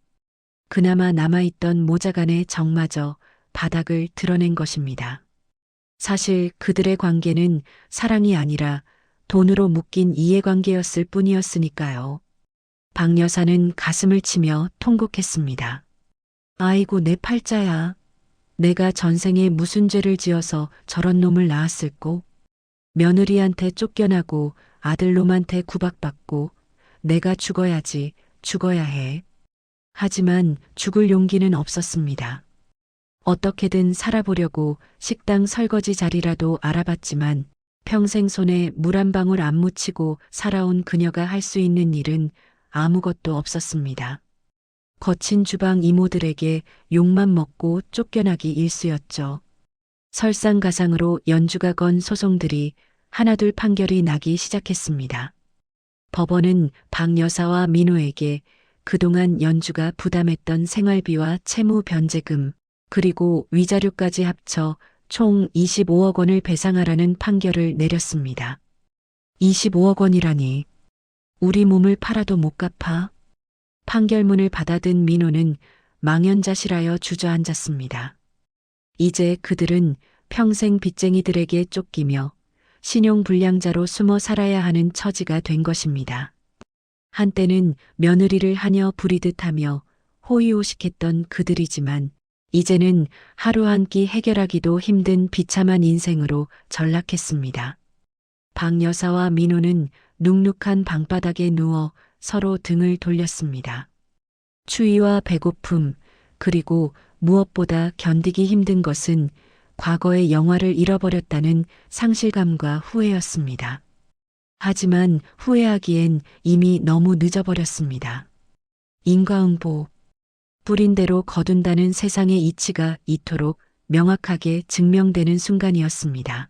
그나마 남아있던 모자간의 정마저 바닥을 드러낸 것입니다. 사실 그들의 관계는 사랑이 아니라 돈으로 묶인 이해관계였을 뿐이었으니까요. 박 여사는 가슴을 치며 통곡했습니다. 아이고 내 팔자야. 내가 전생에 무슨 죄를 지어서 저런 놈을 낳았을꼬. 며느리한테 쫓겨나고 아들놈한테 구박받고 내가 죽어야지, 죽어야 해. 하지만 죽을 용기는 없었습니다. 어떻게든 살아보려고 식당 설거지 자리라도 알아봤지만 평생 손에 물 한 방울 안 묻히고 살아온 그녀가 할 수 있는 일은 아무것도 없었습니다. 거친 주방 이모들에게 욕만 먹고 쫓겨나기 일쑤였죠. 설상가상으로 연주가 건 소송들이 하나둘 판결이 나기 시작했습니다. 법원은 박 여사와 민호에게 그동안 연주가 부담했던 생활비와 채무 변제금 그리고 위자료까지 합쳐 총 25억 원을 배상하라는 판결을 내렸습니다. 25억 원이라니 우리 몸을 팔아도 못 갚아. 판결문을 받아든 민호는 망연자실하여 주저앉았습니다. 이제 그들은 평생 빚쟁이들에게 쫓기며 신용불량자로 숨어 살아야 하는 처지가 된 것입니다. 한때는 며느리를 하녀 부리듯 하며 호의호식했던 그들이지만 이제는 하루 한 끼 해결하기도 힘든 비참한 인생으로 전락했습니다. 박 여사와 민호는 눅눅한 방바닥에 누워 서로 등을 돌렸습니다. 추위와 배고픔, 그리고 무엇보다 견디기 힘든 것은 과거의 영화를 잃어버렸다는 상실감과 후회였습니다. 하지만 후회하기엔 이미 너무 늦어버렸습니다. 인과응보, 뿌린 대로 거둔다는 세상의 이치가 이토록 명확하게 증명되는 순간이었습니다.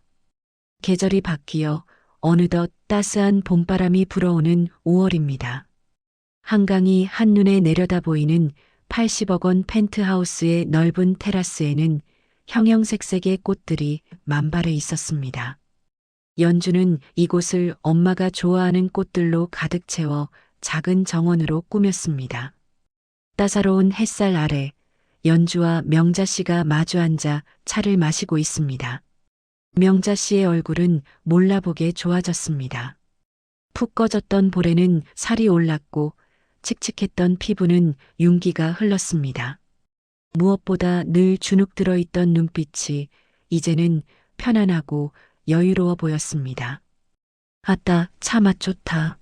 계절이 바뀌어 어느덧 따스한 봄바람이 불어오는 5월입니다. 한강이 한눈에 내려다 보이는 80억 원 펜트하우스의 넓은 테라스에는 형형색색의 꽃들이 만발해 있었습니다. 연주는 이곳을 엄마가 좋아하는 꽃들로 가득 채워 작은 정원으로 꾸몄습니다. 따사로운 햇살 아래 연주와 명자 씨가 마주 앉아 차를 마시고 있습니다. 명자 씨의 얼굴은 몰라보게 좋아졌습니다. 푹 꺼졌던 볼에는 살이 올랐고 칙칙했던 피부는 윤기가 흘렀습니다. 무엇보다 늘 주눅 들어 있던 눈빛이 이제는 편안하고 여유로워 보였습니다. 아따, 차 맛 좋다.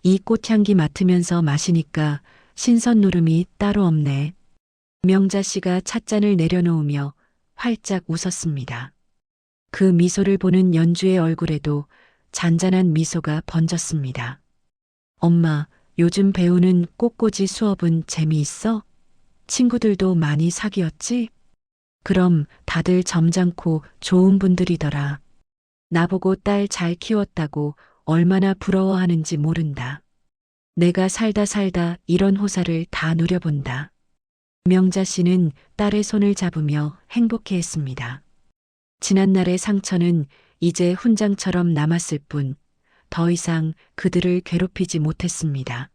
이 꽃향기 맡으면서 마시니까 신선 노름이 따로 없네. 명자 씨가 찻잔을 내려놓으며 활짝 웃었습니다. 그 미소를 보는 연주의 얼굴에도 잔잔한 미소가 번졌습니다. 엄마, 요즘 배우는 꽃꽂이 수업은 재미있어? 친구들도 많이 사귀었지? 그럼 다들 점잖고 좋은 분들이더라. 나보고 딸 잘 키웠다고 얼마나 부러워하는지 모른다. 내가 살다 이런 호사를 다 누려본다. 명자 씨는 딸의 손을 잡으며 행복해했습니다. 지난날의 상처는 이제 훈장처럼 남았을 뿐 더 이상 그들을 괴롭히지 못했습니다.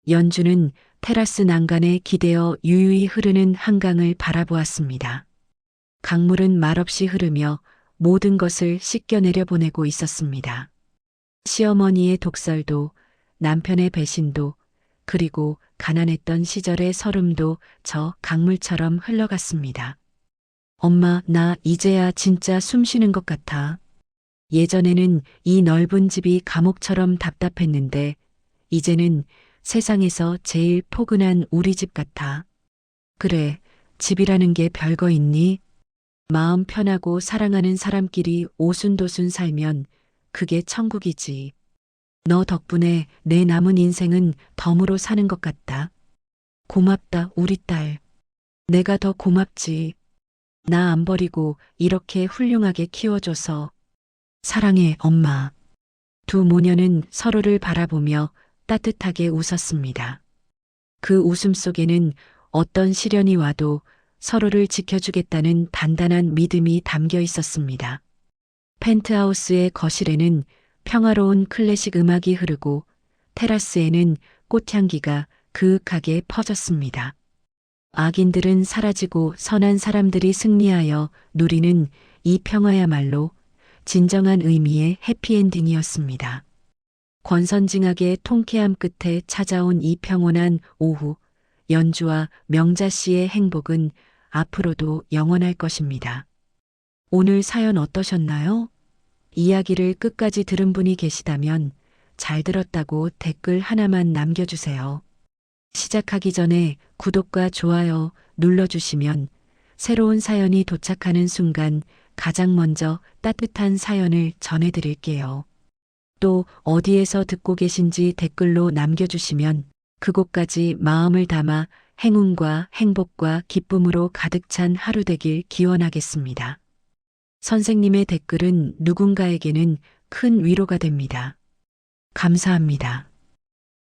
연주는 테라스 난간에 기대어 유유히 흐르는 한강을 바라보았습니다. 강물은 말없이 흐르며 모든 것을 씻겨내려 보내고 있었습니다. 시어머니의 독설도, 남편의 배신도, 그리고 가난했던 시절의 서름도 저 강물처럼 흘러갔습니다. 엄마, 나 이제야 진짜 숨 쉬는 것 같아. 예전에는 이 넓은 집이 감옥처럼 답답했는데, 이제는 세상에서 제일 포근한 우리 집 같아. 그래, 집이라는 게 별거 있니? 마음 편하고 사랑하는 사람끼리 오순도순 살면 그게 천국이지. 너 덕분에 내 남은 인생은 덤으로 사는 것 같다. 고맙다, 우리 딸. 내가 더 고맙지. 나 안 버리고 이렇게 훌륭하게 키워줘서. 사랑해, 엄마. 두 모녀는 서로를 바라보며 따뜻하게 웃었습니다. 그 웃음 속에는 어떤 시련이 와도 서로를 지켜주겠다는 단단한 믿음이 담겨 있었습니다. 펜트하우스의 거실에는 평화로운 클래식 음악이 흐르고 테라스에는 꽃향기가 그윽하게 퍼졌습니다. 악인들은 사라지고 선한 사람들이 승리하여 누리는 이 평화야말로 진정한 의미의 해피엔딩이었습니다. 권선징악의 통쾌함 끝에 찾아온 이 평온한 오후, 연주와 명자 씨의 행복은 앞으로도 영원할 것입니다. 오늘 사연 어떠셨나요? 이야기를 끝까지 들은 분이 계시다면 잘 들었다고 댓글 하나만 남겨주세요. 시작하기 전에 구독과 좋아요 눌러주시면 새로운 사연이 도착하는 순간 가장 먼저 따뜻한 사연을 전해드릴게요. 또 어디에서 듣고 계신지 댓글로 남겨주시면 그곳까지 마음을 담아 행운과 행복과 기쁨으로 가득 찬 하루 되길 기원하겠습니다. 선생님의 댓글은 누군가에게는 큰 위로가 됩니다. 감사합니다.